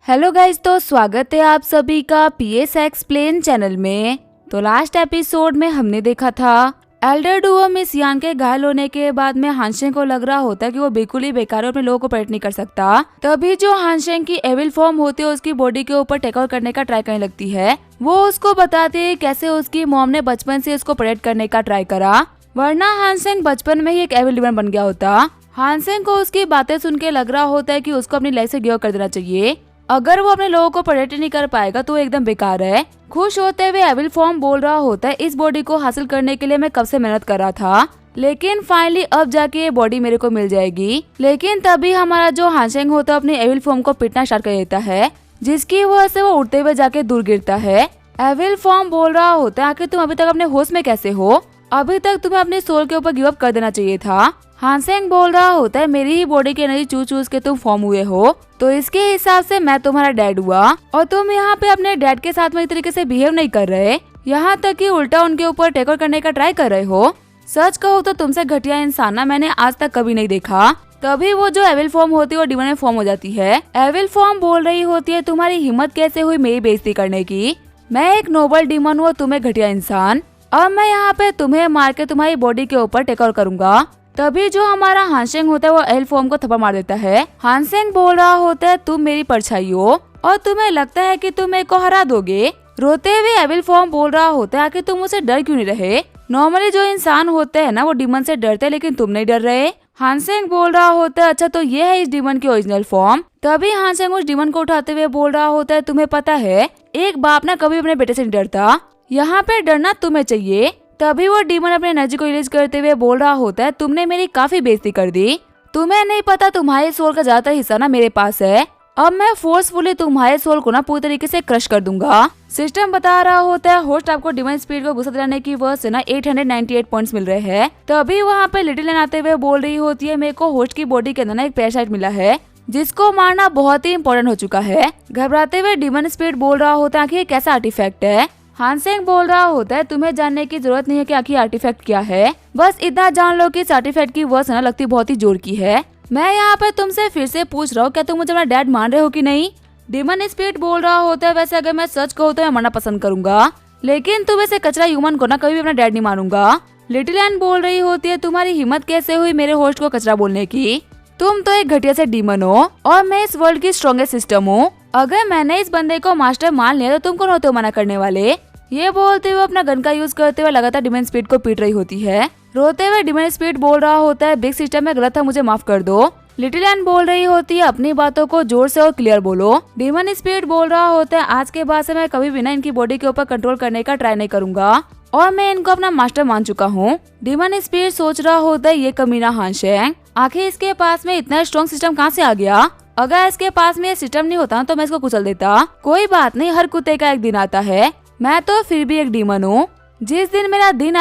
Hello guys, तो स्वागत है आप सभी का पीएस एक्सप्लेन चैनल में। तो लास्ट एपिसोड में हमने देखा था एल्डर डुओ मिस यान के घायल होने के बाद में हानशेंग को लग रहा होता है कि वो बिल्कुल ही बेकार है, अपने लोगों को प्रेडिक्ट नहीं कर सकता। तभी जो हानशेंग की एविल फॉर्म होती है उसकी बॉडी के ऊपर टेक ओवर करने का ट्राई करने लगती है। वो उसको बताती है कैसे उसकी मॉम ने बचपन से उसको प्रेडिक्ट करने का ट्राई करा, वरना हानशेंग बचपन में ही एक एविल डिमन बन गया होता। हानशेंग को उसकी बातें सुन के लग रहा होता है कि उसको अपनी लाइफ से गिव अप कर देना चाहिए। अगर वो अपने लोगों को प्रेडिक्ट नहीं कर पाएगा तो वो एकदम बेकार है। खुश होते हुए एविल फॉर्म बोल रहा होता है, इस बॉडी को हासिल करने के लिए मैं कब से मेहनत कर रहा था, लेकिन फाइनली अब जाके ये बॉडी मेरे को मिल जाएगी। लेकिन तभी हमारा जो हानशेंग होता है अपनी एविल फॉर्म को पीटना स्टार्ट कर देता है, जिसकी वजह से वो उड़ते हुए जाके दूर गिरता है। एविल फॉर्म बोल रहा होता है, आखिर तुम अभी तक अपने होश में कैसे हो, अभी तक तुम्हें अपने सोल के ऊपर गिव अप कर देना चाहिए था। हानशेंग बोल रहा होता है, मेरी ही बॉडी की एनर्जी चूस के तुम फॉर्म हुए हो, तो इसके हिसाब से मैं तुम्हारा डैड हुआ और तुम यहाँ पे अपने डैड के साथ में इस तरीके से बिहेव नहीं कर रहे, यहाँ तक कि उल्टा उनके ऊपर टेक ओवर करने का ट्राई कर रहे हो। सच कहो तो तुमसे घटिया इंसान ना मैंने आज तक कभी नहीं देखा। तभी वो जो एविल फॉर्म होती है वो डिमन में फॉर्म हो जाती है। एविल फॉर्म बोल रही होती है, तुम्हारी हिम्मत कैसे हुई मेरी बेइज्जती करने की, मैं एक नोबल डिमन हूँ, तुम्हें घटिया इंसान, अब मैं यहाँ पे तुम्हें मार के तुम्हारी बॉडी के ऊपर टेक ओवर करूंगा। तभी जो हमारा हानशेंग होता है वो एविल फॉर्म को थप्पड़ मार देता है। हानशेंग बोल रहा होता है, तुम मेरी परछाई हो और तुम्हें लगता है कि तुम मेरे को हरा दोगे। रोते हुए एविल फॉर्म बोल रहा होता है, आखिर तुम मुझसे डर क्यों नहीं रहे, नॉर्मली जो इंसान होते हैं ना वो डिमन से डरते हैं, लेकिन तुम नहीं डर रहे। हानशेंग बोल रहा होता है, अच्छा तो ये है इस डिमन की ओरिजिनल फॉर्म। तभी हानशेंग उस डिमन को उठाते हुए बोल रहा होता है, तुम्हें पता है एक बाप ना कभी अपने बेटे से नहीं डरता, यहाँ पे डरना तुम्हें चाहिए। तभी वो डीमन अपने एनर्जी को रिलीज करते हुए बोल रहा होता है, तुमने मेरी काफी बेइज्जती कर दी, तुम्हें नहीं पता तुम्हारे सोल का ज्यादातर हिस्सा ना मेरे पास है, अब मैं फोर्सफुली तुम्हारे सोल को ना पूरी तरीके से क्रश कर दूंगा। सिस्टम बता रहा होता है, होस्ट आपको डिवाइन स्पीड को गुस्सा दिलाने की वजह से ना 898 पॉइंट्स मिल रहे हैं। तभी वहाँ पे लिटिल एन आते हुए बोल रही होती है, मेरे को होस्ट की बॉडी के अंदर ना एक पैरासाइट मिला है जिसको मारना बहुत ही इम्पोर्टेंट हो चुका है। घबराते हुए डिमन स्पीड बोल रहा होता है कि ये कैसा आर्टिफैक्ट है। हानशेंग बोल रहा होता है, तुम्हें जानने की जरूरत नहीं है कि आखिर आर्टिफैक्ट क्या है, बस इतना जान लो कि इस आर्टिफैक्ट की वर्स ना लगती बहुत ही जोर की है। मैं यहाँ पे तुमसे फिर से पूछ रहा हूँ, क्या तुम मुझे अपना डैड मान रहे हो कि नहीं। डिमन स्पिरिट बोल रहा होता है, वैसे अगर मैं सच कहूँ तो मैं मरना पसंद करूंगा, लेकिन तुम ऐसे कचरा ह्यूमन को ना कभी भी अपना डैड नहीं मानूंगा। लिटिल एन बोल रही होती है, तुम्हारी हिम्मत कैसे हुई मेरे होस्ट को कचरा बोलने की, तुम तो एक घटिया से डीमन हो और मैं इस वर्ल्ड की स्ट्रॉन्गेस्ट सिस्टम हूँ, अगर मैंने इस बंदे को मास्टर मान लिया तो तुम कौन होते हो मना करने वाले। ये बोलते हुए अपना गन का यूज करते हुए लगातार डिमन स्पीड को पीट रही होती है। रोते हुए डिमन स्पीड बोल रहा होता है, बिग सिस्टम में गलत था, मुझे माफ कर दो। लिटिल एन बोल रही होती है, अपनी बातों को जोर से और क्लियर बोलो। डिमन स्पीड बोल रहा होता है, आज के बाद से मैं कभी भी ना इनकी बॉडी के ऊपर कंट्रोल करने का ट्राई नहीं करूंगा और मैं इनको अपना मास्टर मान चुका हूँ। डिमन स्पीड सोच रहा होता है, ये कमीना हानशेंग आखिर इसके पास में इतना स्ट्रॉन्ग सिस्टम कहाँ से आ गया, अगर इसके पास में ये सिस्टम नहीं होता तो मैं इसको कुचल देता। कोई बात नहीं, हर कुत्ते का एक दिन आता है, मैं तो फिर भी एक डीमन हूँ। जिस दिन मेरा दिन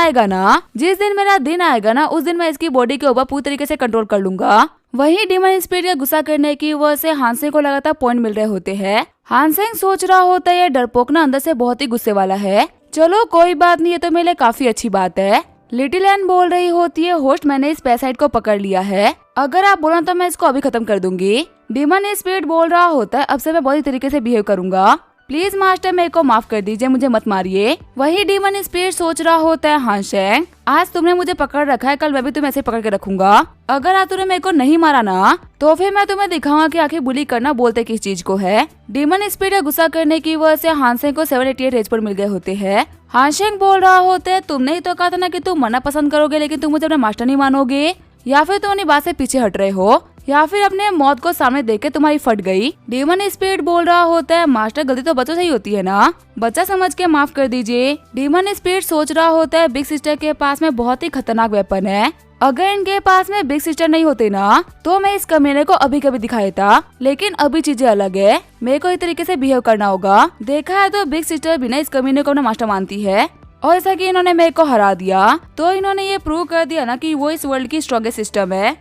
आएगा ना उस दिन मैं इसकी बॉडी के ऊपर पूरी तरीके से कंट्रोल कर लूंगा। वही डिमन स्पिरिट का गुस्सा करने की वजह से हानशेंग को लगातार पॉइंट मिल रहे होते हैं। हानशेंग सोच रहा होता है, ये डरपोक ना अंदर से बहुत ही गुस्से वाला है, चलो कोई बात नहीं, ये तो मेरे लिए काफी अच्छी बात है। लिटिल एन बोल रही होती है, होस्ट मैंने इस पैरासाइट को पकड़ लिया है, अगर आप बोलो तो मैं इसको अभी खत्म कर दूंगी। डिमन स्पिरिट बोल रहा होता है, अब से मैं बहुत ही तरीके से बिहेव करूंगा, प्लीज मास्टर मेरे को माफ कर दीजिए, मुझे मत मारिए। वही डिमन स्पिरिट सोच रहा होता है, हानशेंग आज तुमने मुझे पकड़ रखा है, कल मैं भी तुम्हें ऐसे पकड़ के रखूंगा, अगर आज तुमने मेरे को नहीं मारा ना तो फिर मैं तुम्हें दिखाऊंगा कि आखिर बुली करना बोलते किस चीज को है। डिमन स्पिरिट का गुस्सा करने की वजह से हानशेंग को 788 एच पर मिल गए होते हैं। हानशेंग बोल रहा होता है, तुमने ही तो कहा था ना कि तुम मरना पसंद करोगे, लेकिन तुम मुझे अपना मास्टर नहीं मानोगे, या फिर तुम अपनी बात से पीछे हट रहे हो, या फिर अपने मौत को सामने देख के तुम्हारी फट गई। डिमन स्पिरिट बोल रहा होता है, मास्टर गलती तो बच्चों से ही होती है ना, बच्चा समझ के माफ कर दीजिए। डिमन स्पिरिट सोच रहा होता है, बिग सिस्टर के पास में बहुत ही खतरनाक वेपन है, अगर इनके पास में बिग सिस्टर नहीं होते ना तो मैं इस कमीने को अभी कभी दिखा देता, लेकिन अभी चीजें अलग है, मेरे को इस तरीके से बिहेव करना होगा। देखा है तो बिग सिस्टर बिना इस कमीने को अपना मास्टर मानती है, और ऐसा कि इन्होंने मेरे को हरा दिया तो इन्होंने ये प्रूव कर दिया ना कि वो इस वर्ल्ड की स्ट्रॉन्गेस्ट सिस्टम है,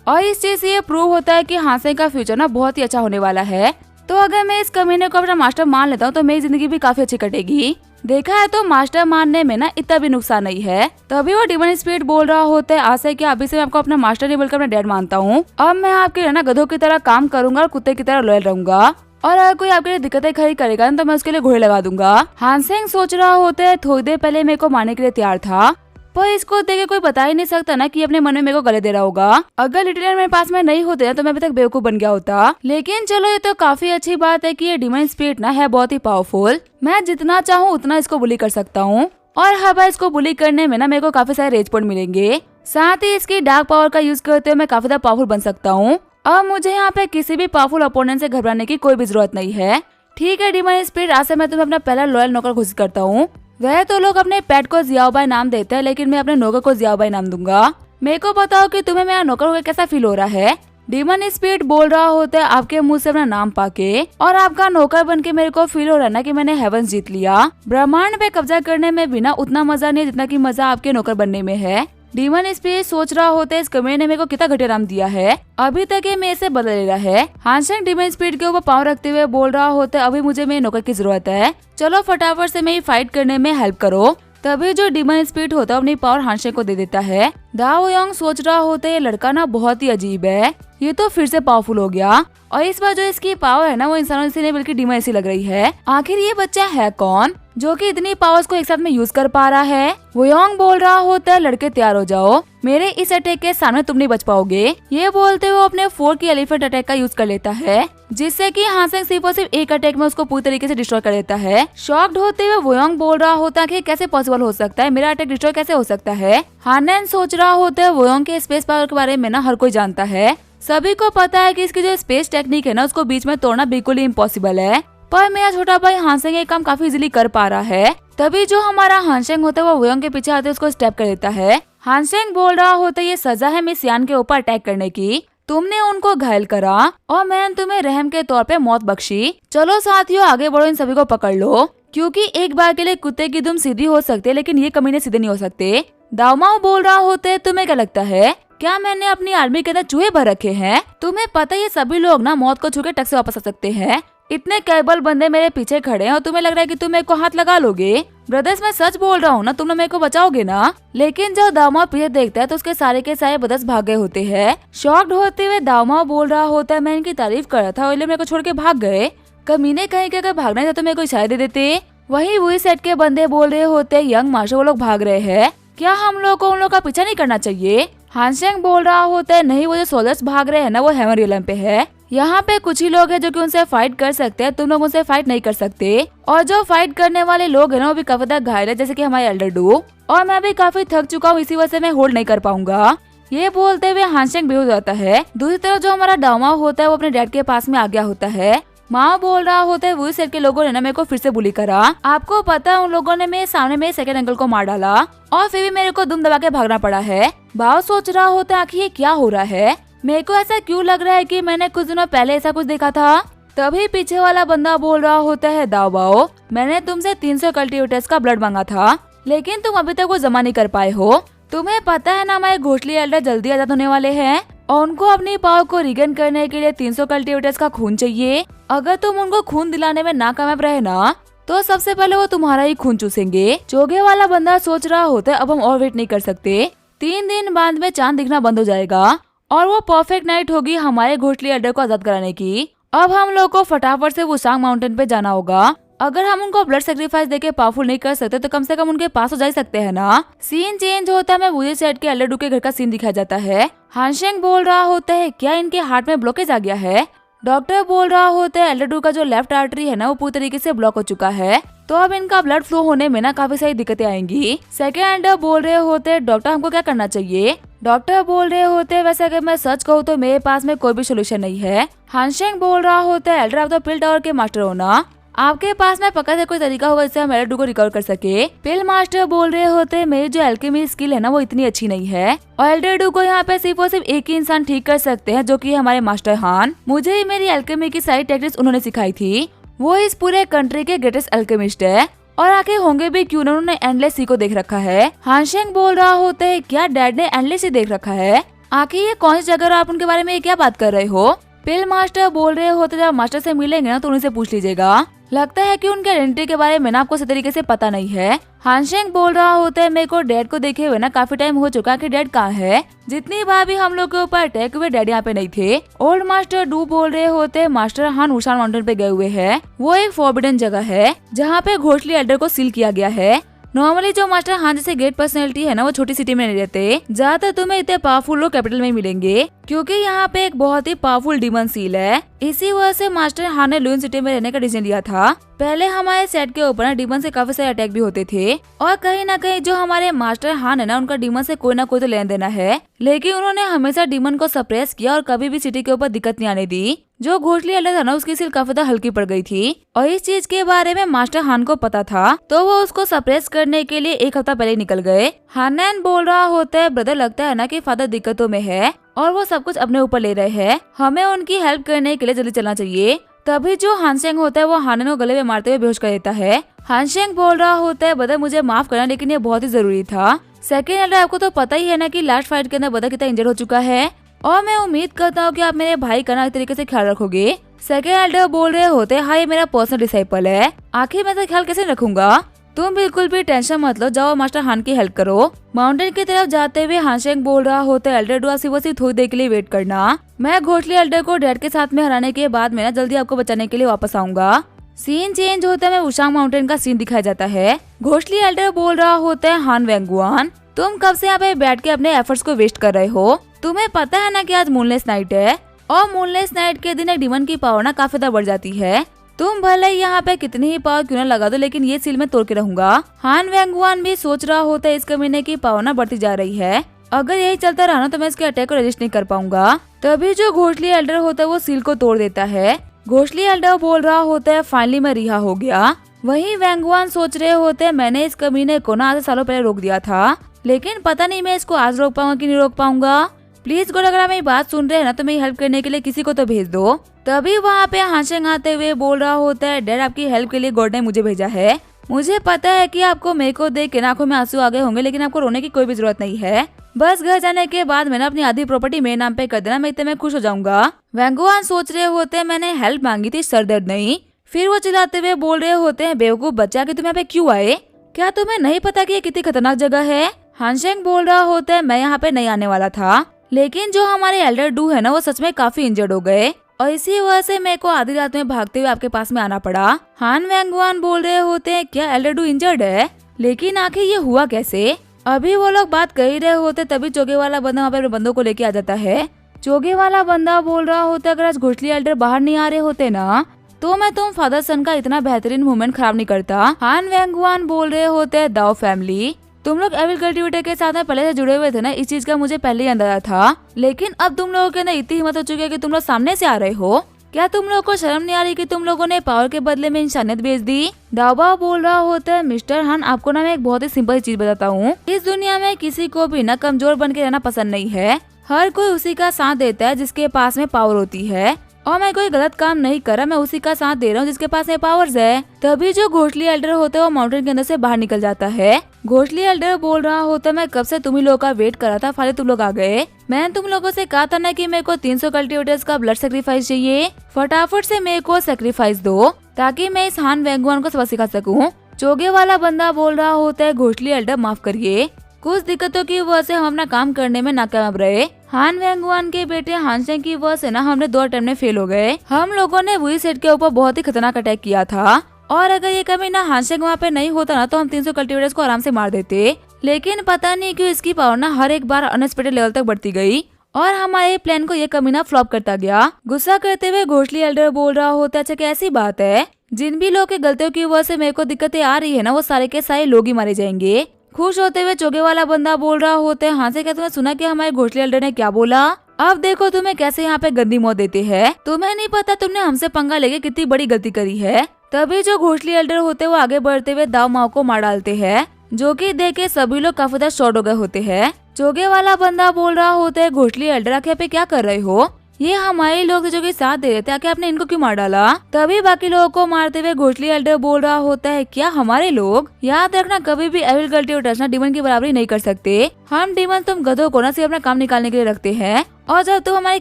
और इस चीज से ये प्रूव होता है कि हानशेंग का फ्यूचर ना बहुत ही अच्छा होने वाला है। तो अगर मैं इस कमीने को अपना मास्टर मान लेता हूँ तो मेरी जिंदगी भी काफी अच्छी कटेगी। देखा है तो मास्टर मानने में ना इतना भी नुकसान नहीं है। तभी वो डिमन स्पिरिट बोल रहा होता है, आज से कि अभी से मैं आपको अपना मास्टर नहीं बल्कि अपना डैड मानता हूँ, अब मैं आपके ना गधों की तरह काम करूंगा और कुत्ते की तरह लॉयल रहूंगा। और अगर कोई आपके लिए दिक्कतें खड़ी करेगा तो मैं उसके लिए घोड़े लगा दूंगा। हानसेंग सोच रहा होता है थोड़ी देर पहले मेरे को मारने के लिए तैयार था, पर इसको देख के कोई बता ही नहीं सकता ना कि अपने मन में मेरे को गले दे रहा होगा। अगर लिटिल मेरे पास में नहीं होते तो मैं अभी तक बेवकूफ बन गया होता। लेकिन चलो ये तो काफी अच्छी बात है कि ये डिमन स्पिरिट ना है बहुत ही पावरफुल। मैं जितना चाहूँ उतना इसको बुली कर सकता हूँ और हर बार इसको बुली करने में ना मेरे को काफी सारे रेज पॉइंट मिलेंगे। साथ ही इसकी डार्क पावर का यूज करते हुए मैं काफी ज्यादा पावरफुल बन सकता हूँ। अब मुझे यहाँ पे किसी भी पावरफुल अपोनेंट से घबराने की कोई भी जरूरत नहीं है। ठीक है डिमन स्पिरिट, आज से मैं तुम्हें अपना पहला लॉयल नौकर घोषित करता हूँ। वह तो लोग अपने पेट को जियाओबाई नाम देते हैं, लेकिन मैं अपने नौकर को जियाओबाई नाम दूंगा। मेरे को बताओ कि तुम्हें मेरा नौकर होकर कैसा फील हो रहा है। डिमन स्पिरिट बोल रहा होता है आपके मुंह से अपना नाम पाके, और आपका नौकर बन के मेरे को फील हो रहा है ना कि मैंने हेवंस जीत लिया। ब्रह्मांड पे कब्जा करने में भी ना उतना मजा नहीं है जितना कि मजा आपके नौकर बनने में है। डिमन स्पिरिट सोच रहा होता है इस कमरे ने मेरे को कितना घटिया नाम दिया है, अभी तक ये मेरे से बदल ले रहा है। हानसेंग डिमन स्पिरिट के ऊपर पाँव रखते हुए बोल रहा होता है अभी मुझे मेरे नौकर की जरूरत है, चलो फटाफट से मेरी फाइट करने में हेल्प करो। तभी जो डिमन स्पिरिट होता है अपनी पावर हानसेंग को दे देता है। दाओ यांग सोच रहा होता है ये लड़का ना बहुत ही अजीब है, ये तो फिर से पावरफुल हो गया और इस बार जो इसकी पावर है ना वो इंसानों से नहीं बल्कि डिमन सी लग रही है। आखिर ये बच्चा है कौन जो कि इतनी पावर्स को एक साथ में यूज कर पा रहा है। वो यांग बोल रहा होता है लड़के तैयार हो जाओ, मेरे इस अटैक के सामने तुम नहीं बच पाओगे। ये बोलते हुए अपने 4 की एलिफेंट अटैक का यूज कर लेता है, जिससे कि हानसेंग सिर्फ और सिर्फ एक अटैक में उसको पूरी तरीके से डिस्ट्रॉय कर देता है। शॉक्ड होते हुए वो यांग बोल रहा होता है कि कैसे पॉसिबल हो सकता है, मेरा अटैक डिस्ट्रॉय कैसे हो सकता है। हानन सोच रहा होता है वो यांग के स्पेस पावर के बारे में ना हर कोई जानता है, सभी को पता है कि इसकी जो स्पेस टेक्निक है ना उसको बीच में तोड़ना बिल्कुल ही इम्पॉसिबल है, पर मेरा छोटा भाई हानसेंग ये काम काफी इजीली कर पा रहा है। तभी जो हमारा हानसेंग होता है वो वोयोंग के पीछे आते उसको स्टेप कर देता है। हानसेंग बोल रहा होता है ये सजा है मिस यान के ऊपर अटैक करने की, तुमने उनको घायल करा और मैंने तुम्हें रहम के तौर पे मौत बख्शी। चलो साथियों आगे बढ़ो, इन सभी को पकड़ लो, क्योंकि एक बार के लिए कुत्ते की दुम सीधी हो सकती है लेकिन ये कमीने सीधे नहीं हो सकते। दाओमाओ बोल रहा होता है तुम्हें क्या लगता है क्या मैंने अपनी आर्मी के अंदर चूहे भर रखे हैं? तुम्हें पता है ये सभी लोग ना मौत को छू के टक से वापस आ सकते हैं। इतने कैबल बंदे मेरे पीछे खड़े हैं और तुम्हें लग रहा है कि तुम मेरे को हाथ लगा लोगे। ब्रदर्स मैं सच बोल रहा हूँ ना, तुम लोग मेरे को बचाओगे ना। लेकिन जब दाओमाओ पीछे देखता है तो उसके सारे के सारे ब्रदर्स भाग गए होते हैं। शॉक्ड होते हुए दाओमाओ बोल रहा होता है मैं इनकी तारीफ कर रहा था और ये मेरे को छोड़ के भाग गए। कमीने कहीं के अगर भागना था तो मेरे को इशारे दे देते। वही सेट के बंदे बोल रहे होते यंग मार्शल वो लोग भाग रहे हैं, क्या हम लोग को उन लोग का पीछा नहीं करना चाहिए? हानसेंग बोल रहा होता है नहीं, वो जो सोल्जर्स भाग रहे हैं ना वो हेवन रियलम पे है। यहाँ पे कुछ ही लोग हैं जो कि उनसे फाइट कर सकते हैं, तुम लोग उनसे फाइट नहीं कर सकते। और जो फाइट करने वाले लोग हैं ना वो भी काफी ज्यादा घायल है, जैसे कि हमारे एल्डर डू, और मैं भी काफी थक चुका हूँ, इसी वजह से मैं होल्ड नहीं कर पाऊंगा। ये बोलते हुए हानसेंग बेहोश जाता है। दूसरी तरफ जो हमारा दाओमाओ होता है वो अपने डैड के पास में आ गया होता है। माँ बोल रहा होता है वही सेट के लोगों ने ना मेरे को फिर से बुली करा। आपको पता है उन लोगों ने मेरे सामने मेरे सेकंड अंकल को मार डाला और फिर भी मेरे को दुम दबा के भागना पड़ा है। बाओ सोच रहा होता है आखिर ये क्या हो रहा है, मेरे को ऐसा क्यों लग रहा है कि मैंने कुछ दिनों पहले ऐसा कुछ देखा था। तभी पीछे वाला बंदा बोल रहा होता है दाओबाओ मैंने तुमसे 300 कल्टीवेटर्स का ब्लड मांगा था, लेकिन तुम अभी तक वो जमा नहीं कर पाए हो। तुम्हें पता है ना हमारे घोषली एल्डर जल्दी आजाद होने वाले हैं और उनको अपनी पावर को रिगन करने के लिए 300 कल्टीवेटर्स का खून चाहिए। अगर तुम उनको खून दिलाने में नाकामयाब रहे ना तो सबसे पहले वो तुम्हारा ही खून चूसेंगे। चोगे वाला बंदा सोच रहा होता है अब हम और वेट नहीं कर सकते, 3 दिन बाद में चांद दिखना बंद हो जाएगा और वो परफेक्ट नाइट होगी हमारे घोषली एल्डर को आजाद कराने की। अब हम लोग को फटाफट से वुसांग माउंटेन पे जाना होगा। अगर हम उनको ब्लड सेक्रीफाइस देके पावरफुल नहीं कर सकते तो कम से कम उनके पास हो जा सकते हैं ना। सीन चेंज होता है, मैं वुजी सेट के एल्डर डू के घर का सीन दिखाया जाता है। हानसेंग बोल रहा होता है क्या इनके हार्ट में ब्लॉकेज आ गया है? डॉक्टर बोल रहा होता है एल्डर डू का जो लेफ्ट आर्टरी है ना वो पूरी तरीके से ब्लॉक हो चुका है, तो अब इनका ब्लड फ्लो होने में ना काफी सारी दिक्कतें आएंगी। सेकंड एल्डर बोल रहे होते डॉक्टर हमको क्या करना चाहिए? डॉक्टर बोल रहे होते वैसे अगर मैं सच कहूँ तो मेरे पास में कोई भी सोल्यूशन नहीं है। हानसेंग बोल रहा होता है एल्डर आप तो पिल टावर के मास्टर हो ना, आपके पास में पक्का से कोई तरीका होगा जिससे हम एल्डर डू को रिकवर कर सके। पिल मास्टर बोल रहे होते मेरी जो एल्केमी स्किल है ना वो इतनी अच्छी नहीं है और एल्डर डू को यहाँ पे सिर्फ और सिर्फ एक ही इंसान ठीक कर सकते हैं जो कि हमारे मास्टर हान। मुझे ही मेरी एल्केमी की सारी टेक्निक्स उन्होंने सिखाई थी, वो इस पूरे कंट्री के ग्रेटेस्ट एल्केमिस्ट है और आखिर होंगे भी क्यों, उन्होंने एंडलेस सी को देख रखा है। हानसेंग बोल रहा होता है क्या डैड ने एंडलेस सी देख रखा है? आखिर ये कौन सी जगह आप उनके बारे में क्या बात कर रहे हो? पिल मास्टर बोल रहे होते जब मास्टर से मिलेंगे ना तो उन्हीं से पूछ लीजिएगा। लगता है कि उनके आइडेंटिटी के बारे में ना आपको सही तरीके से पता नहीं है। हानशेंग बोल रहा होता है मेरे को डैड को देखे हुए ना काफी टाइम हो चुका कि डैड कहाँ है। जितनी बार भी हम लोग के ऊपर अटैक हुए डैड यहाँ पे नहीं थे। ओल्ड मास्टर डू बोल रहे होते मास्टर हान वुशान माउंटेन पे गए हुए हैं। वो एक फॉरबिडन जगह है जहाँ पे घोषली एल्डर को सील किया गया है। नॉर्मली जो मास्टर हान जैसे ग्रेट पर्सनैलिटी है ना वो छोटी सिटी में नहीं रहते। ज्यादातर तुम्हें इतने पावरफुल लोग कैपिटल में ही मिलेंगे क्योंकि यहाँ पे एक बहुत ही पावरफुल डीमन सील है। इसी वजह से मास्टर हान ने लुइन सिटी में रहने का डिसीजन लिया था। पहले हमारे सेट के ऊपर ना डीमन से काफी सारे अटैक भी होते थे और कहीं ना कहीं जो हमारे मास्टर हान है ना उनका डीमन से कोई ना कोई तो लेन देना है, लेकिन उन्होंने हमेशा डीमन को सप्रेस किया और कभी भी सिटी के ऊपर दिक्कत नहीं आने दी। जो घोषली एल्डर था ना उसकी सील काफी ज्यादा हल्की पड़ गई थी और इस चीज के बारे में मास्टर हान को पता था तो वो उसको सप्रेस करने के लिए एक हफ्ता पहले निकल गए। हानैन बोल रहा होता है ब्रदर लगता है ना कि फादर दिक्कतों में है और वो सब कुछ अपने ऊपर ले रहे हैं। हमें उनकी हेल्प करने के लिए जल्दी चलना चाहिए। तभी जो हानशेंग होता है वो हानैन को गले में मारते हुए बेहोश कर देता है। हानशेंग बोल रहा होता है ब्रदर मुझे माफ करना लेकिन ये बहुत ही जरूरी था। सेकेंड एल्डर आपको तो पता ही है ना कि लास्ट फाइट के अंदर ब्रदर कितना इंजर्ड हो चुका है और मैं उम्मीद करता हूँ कि आप मेरे भाई का ना इस तरीके से ख्याल रखोगे। सेकेंड एल्डर बोल रहे होते हाँ ये मेरा पर्सनल डिसाइपल है, आखिर मैं तो ख्याल कैसे रखूंगा। तुम बिल्कुल भी टेंशन मत लो, जाओ मास्टर हान की हेल्प करो। माउंटेन की तरफ जाते हुए हानशेंग बोल रहा होता है एल्डर डुआ सिर्फ थोड़ी देर के लिए वेट करना। मैं घोषली एल्डर को डैड के साथ में हराने के बाद में ना जल्दी आपको बचाने के लिए वापस आऊंगा। सीन चेंज होता है, वुशांग माउंटेन का सीन दिखाया जाता है। घोषली एल्डर बोल रहा होता है हान वेंगुआन तुम कब से यहाँ पे बैठ के अपने एफर्ट्स को वेस्ट कर रहे हो। तुम्हें पता है ना कि आज मूनलेस नाइट है और मूनलेस नाइट के दिन एक डीमन की पावर ना काफी ज्यादा बढ़ जाती है। तुम भले यहाँ पे कितनी ही पावर क्यों ना लगा दो लेकिन ये सील में तोड़ के रहूंगा। हान वेंगुआन भी सोच रहा होता है इस कमीने की पावर ना बढ़ती जा रही है, अगर यही चलता रहा ना तो मैं इसके अटैक को रेजिस्ट नहीं कर पाऊंगा। तभी जो घोषली एल्डर होता है वो सील को तोड़ देता है। घोषली एल्डर बोल रहा होता है फाइनली मैं रिहा हो गया। वहीं वेंगुआन सोच रहे होते हैं मैंने इस कमीने को ना आधे सालों पहले रोक दिया था लेकिन पता नहीं मैं इसको आज रोक पाऊंगा कि नहीं रोक पाऊंगा। प्लीज गॉड अगर आप मेरी बात सुन रहे हैं ना तो मेरी हेल्प करने के लिए किसी को तो भेज दो। तभी वहाँ पे हानशेंग आते हुए बोल रहा होता है डैड आपकी हेल्प के लिए गॉड ने मुझे भेजा है। मुझे पता है कि आपको मेरे को देख के आंखों में आंसू आ गए होंगे लेकिन आपको रोने की कोई भी जरूरत नहीं है। बस घर जाने के बाद मैंने अपनी आधी प्रॉपर्टी मेरे नाम पे कर देना, मैं इतने में खुश हो जाऊंगा। वेंगुआन सोच रहे होते हैं मैंने हेल्प मांगी थी सर दर्द नहीं। फिर वो चिल्लाते हुए बोल रहे होते हैं बेवकूफ बच्चा कि तुम यहाँ पे क्यों आए, क्या तुम्हें नहीं पता कि ये कितनी खतरनाक जगह है। हानशेंग बोल रहा होता है मैं यहाँ पे नहीं आने वाला था लेकिन जो हमारे एल्डर डू है ना वो सच में काफी इंजर्ड हो गए और इसी वजह से मेरे को आधी रात में भागते हुए आपके पास में आना पड़ा। हान वेंगुआन बोल रहे होते हैं क्या एल्डर डू इंजर्ड है, लेकिन आखिर ये हुआ कैसे। अभी वो लोग बात कर ही रहे होते तभी चोगे वाला बंदा वहाँ पे अपने बंदों को लेके आ जाता है। चोगे वाला बंदा बोल रहा होता अगर आज घोषली एल्डर बाहर नहीं आ रहे होते ना तो मैं तुम फादर सन का इतना बेहतरीन मूवमेंट खराब नहीं करता। हान वेंगुआन बोल रहे होते हैं दाओ फैमिली तुम लोग एविल कल्टिवेटर के साथ में पहले से जुड़े हुए थे ना, इस चीज का मुझे पहले ही अंदाजा था लेकिन अब तुम लोगों के अंदर इतनी हिम्मत हो चुकी है कि तुम लोग सामने से आ रहे हो। क्या तुम लोगों को शर्म नहीं आ रही कि तुम लोगों ने पावर के बदले में इंसानियत बेच दी। दाओबा बोल रहा होता है मिस्टर हान आपको ना मैं एक बहुत ही सिंपल चीज बताता हूँ, इस दुनिया में किसी को भी ना कमजोर बन के रहना पसंद नहीं है। हर कोई उसी का साथ देता है जिसके पास में पावर होती है और मैं कोई गलत काम नहीं कर रहा, मैं उसी का साथ दे रहा हूँ जिसके पास में पावर्स है। तभी जो घोषली एल्डर होता है वो माउंटेन के अंदर से बाहर निकल जाता है। घोषली एल्डर बोल रहा होता है मैं कब से तुम ही लोगों का वेट कर रहा था, फाले तुम लोग आ गए। मैंने तुम लोगों से कहा था ना कि मेरे को 300 कल्टिवेटर्स का ब्लड सेक्रीफाइस चाहिए, फटाफट से मेरे को सेक्रीफाइस दो ताकि मैं इस हान वेंगुआन को सबक सिखा सकूं। चोगे वाला बंदा बोल रहा होता है घोषली एल्डर माफ करिए, कुछ दिक्कतों की वजह से हम अपना काम करने में नाकामयाब रहे। हान वेंगुआन के बेटे हानशेंग की वजह से ना हमने 2 अटेम्प्ट में फेल हो गए। हम लोगों ने वही सेट के ऊपर बहुत ही खतरनाक अटैक किया था और अगर ये कभी ना हानशेंग वहाँ पे नहीं होता ना तो हम 300 कल्टिवेटर्स को आराम से मार देते, लेकिन पता नहीं क्यों इसकी पावर ना हर एक बार अनएक्सपेक्टेड लेवल तक बढ़ती गई और हमारे प्लान को ये कमीना फ्लॉप करता गया। गुस्सा करते हुए घोषली एल्डर बोल रहा होता है अच्छा कैसी बात है, जिन भी लोग की गलतियों की वजह से मेरे को दिक्कतें आ रही है ना वो सारे के सारे लोग ही मारे जाएंगे। खुश होते हुए चोगे वाला बंदा बोल रहा होता है हाँ से क्या तुमने सुना कि हमारे घोषली एल्डर ने क्या बोला, अब देखो तुम्हें कैसे यहाँ पे गंदी मौत देते हैं। तुम्हें नहीं पता तुमने हमसे पंगा लेके कितनी बड़ी गलती करी है। तभी जो घोषली एल्डर होते हैं वो आगे बढ़ते हुए दाव माओ को मार डालते हैं, जो कि देख के सभी लोग काफी ज्यादा शॉर्ट हो गए होते हैं। चोगे वाला बंदा बोल रहा होता है घोषली एल्डर आखिर पे क्या कर रहे हो, ये हमारे लोग थे जो कि साथ दे रहे थे, आखिर आपने इनको क्यों मार डाला। तभी बाकी लोगों को मारते हुए घोषली एल्डर बोल रहा होता है क्या हमारे लोग, याद रखना कभी भी एविल कल्टिवेटर्स ना डीमन की बराबरी नहीं कर सकते। हम डीमन तुम गधों को ना सिर्फ अपना काम निकालने के लिए रखते हैं और जब तुम हमारे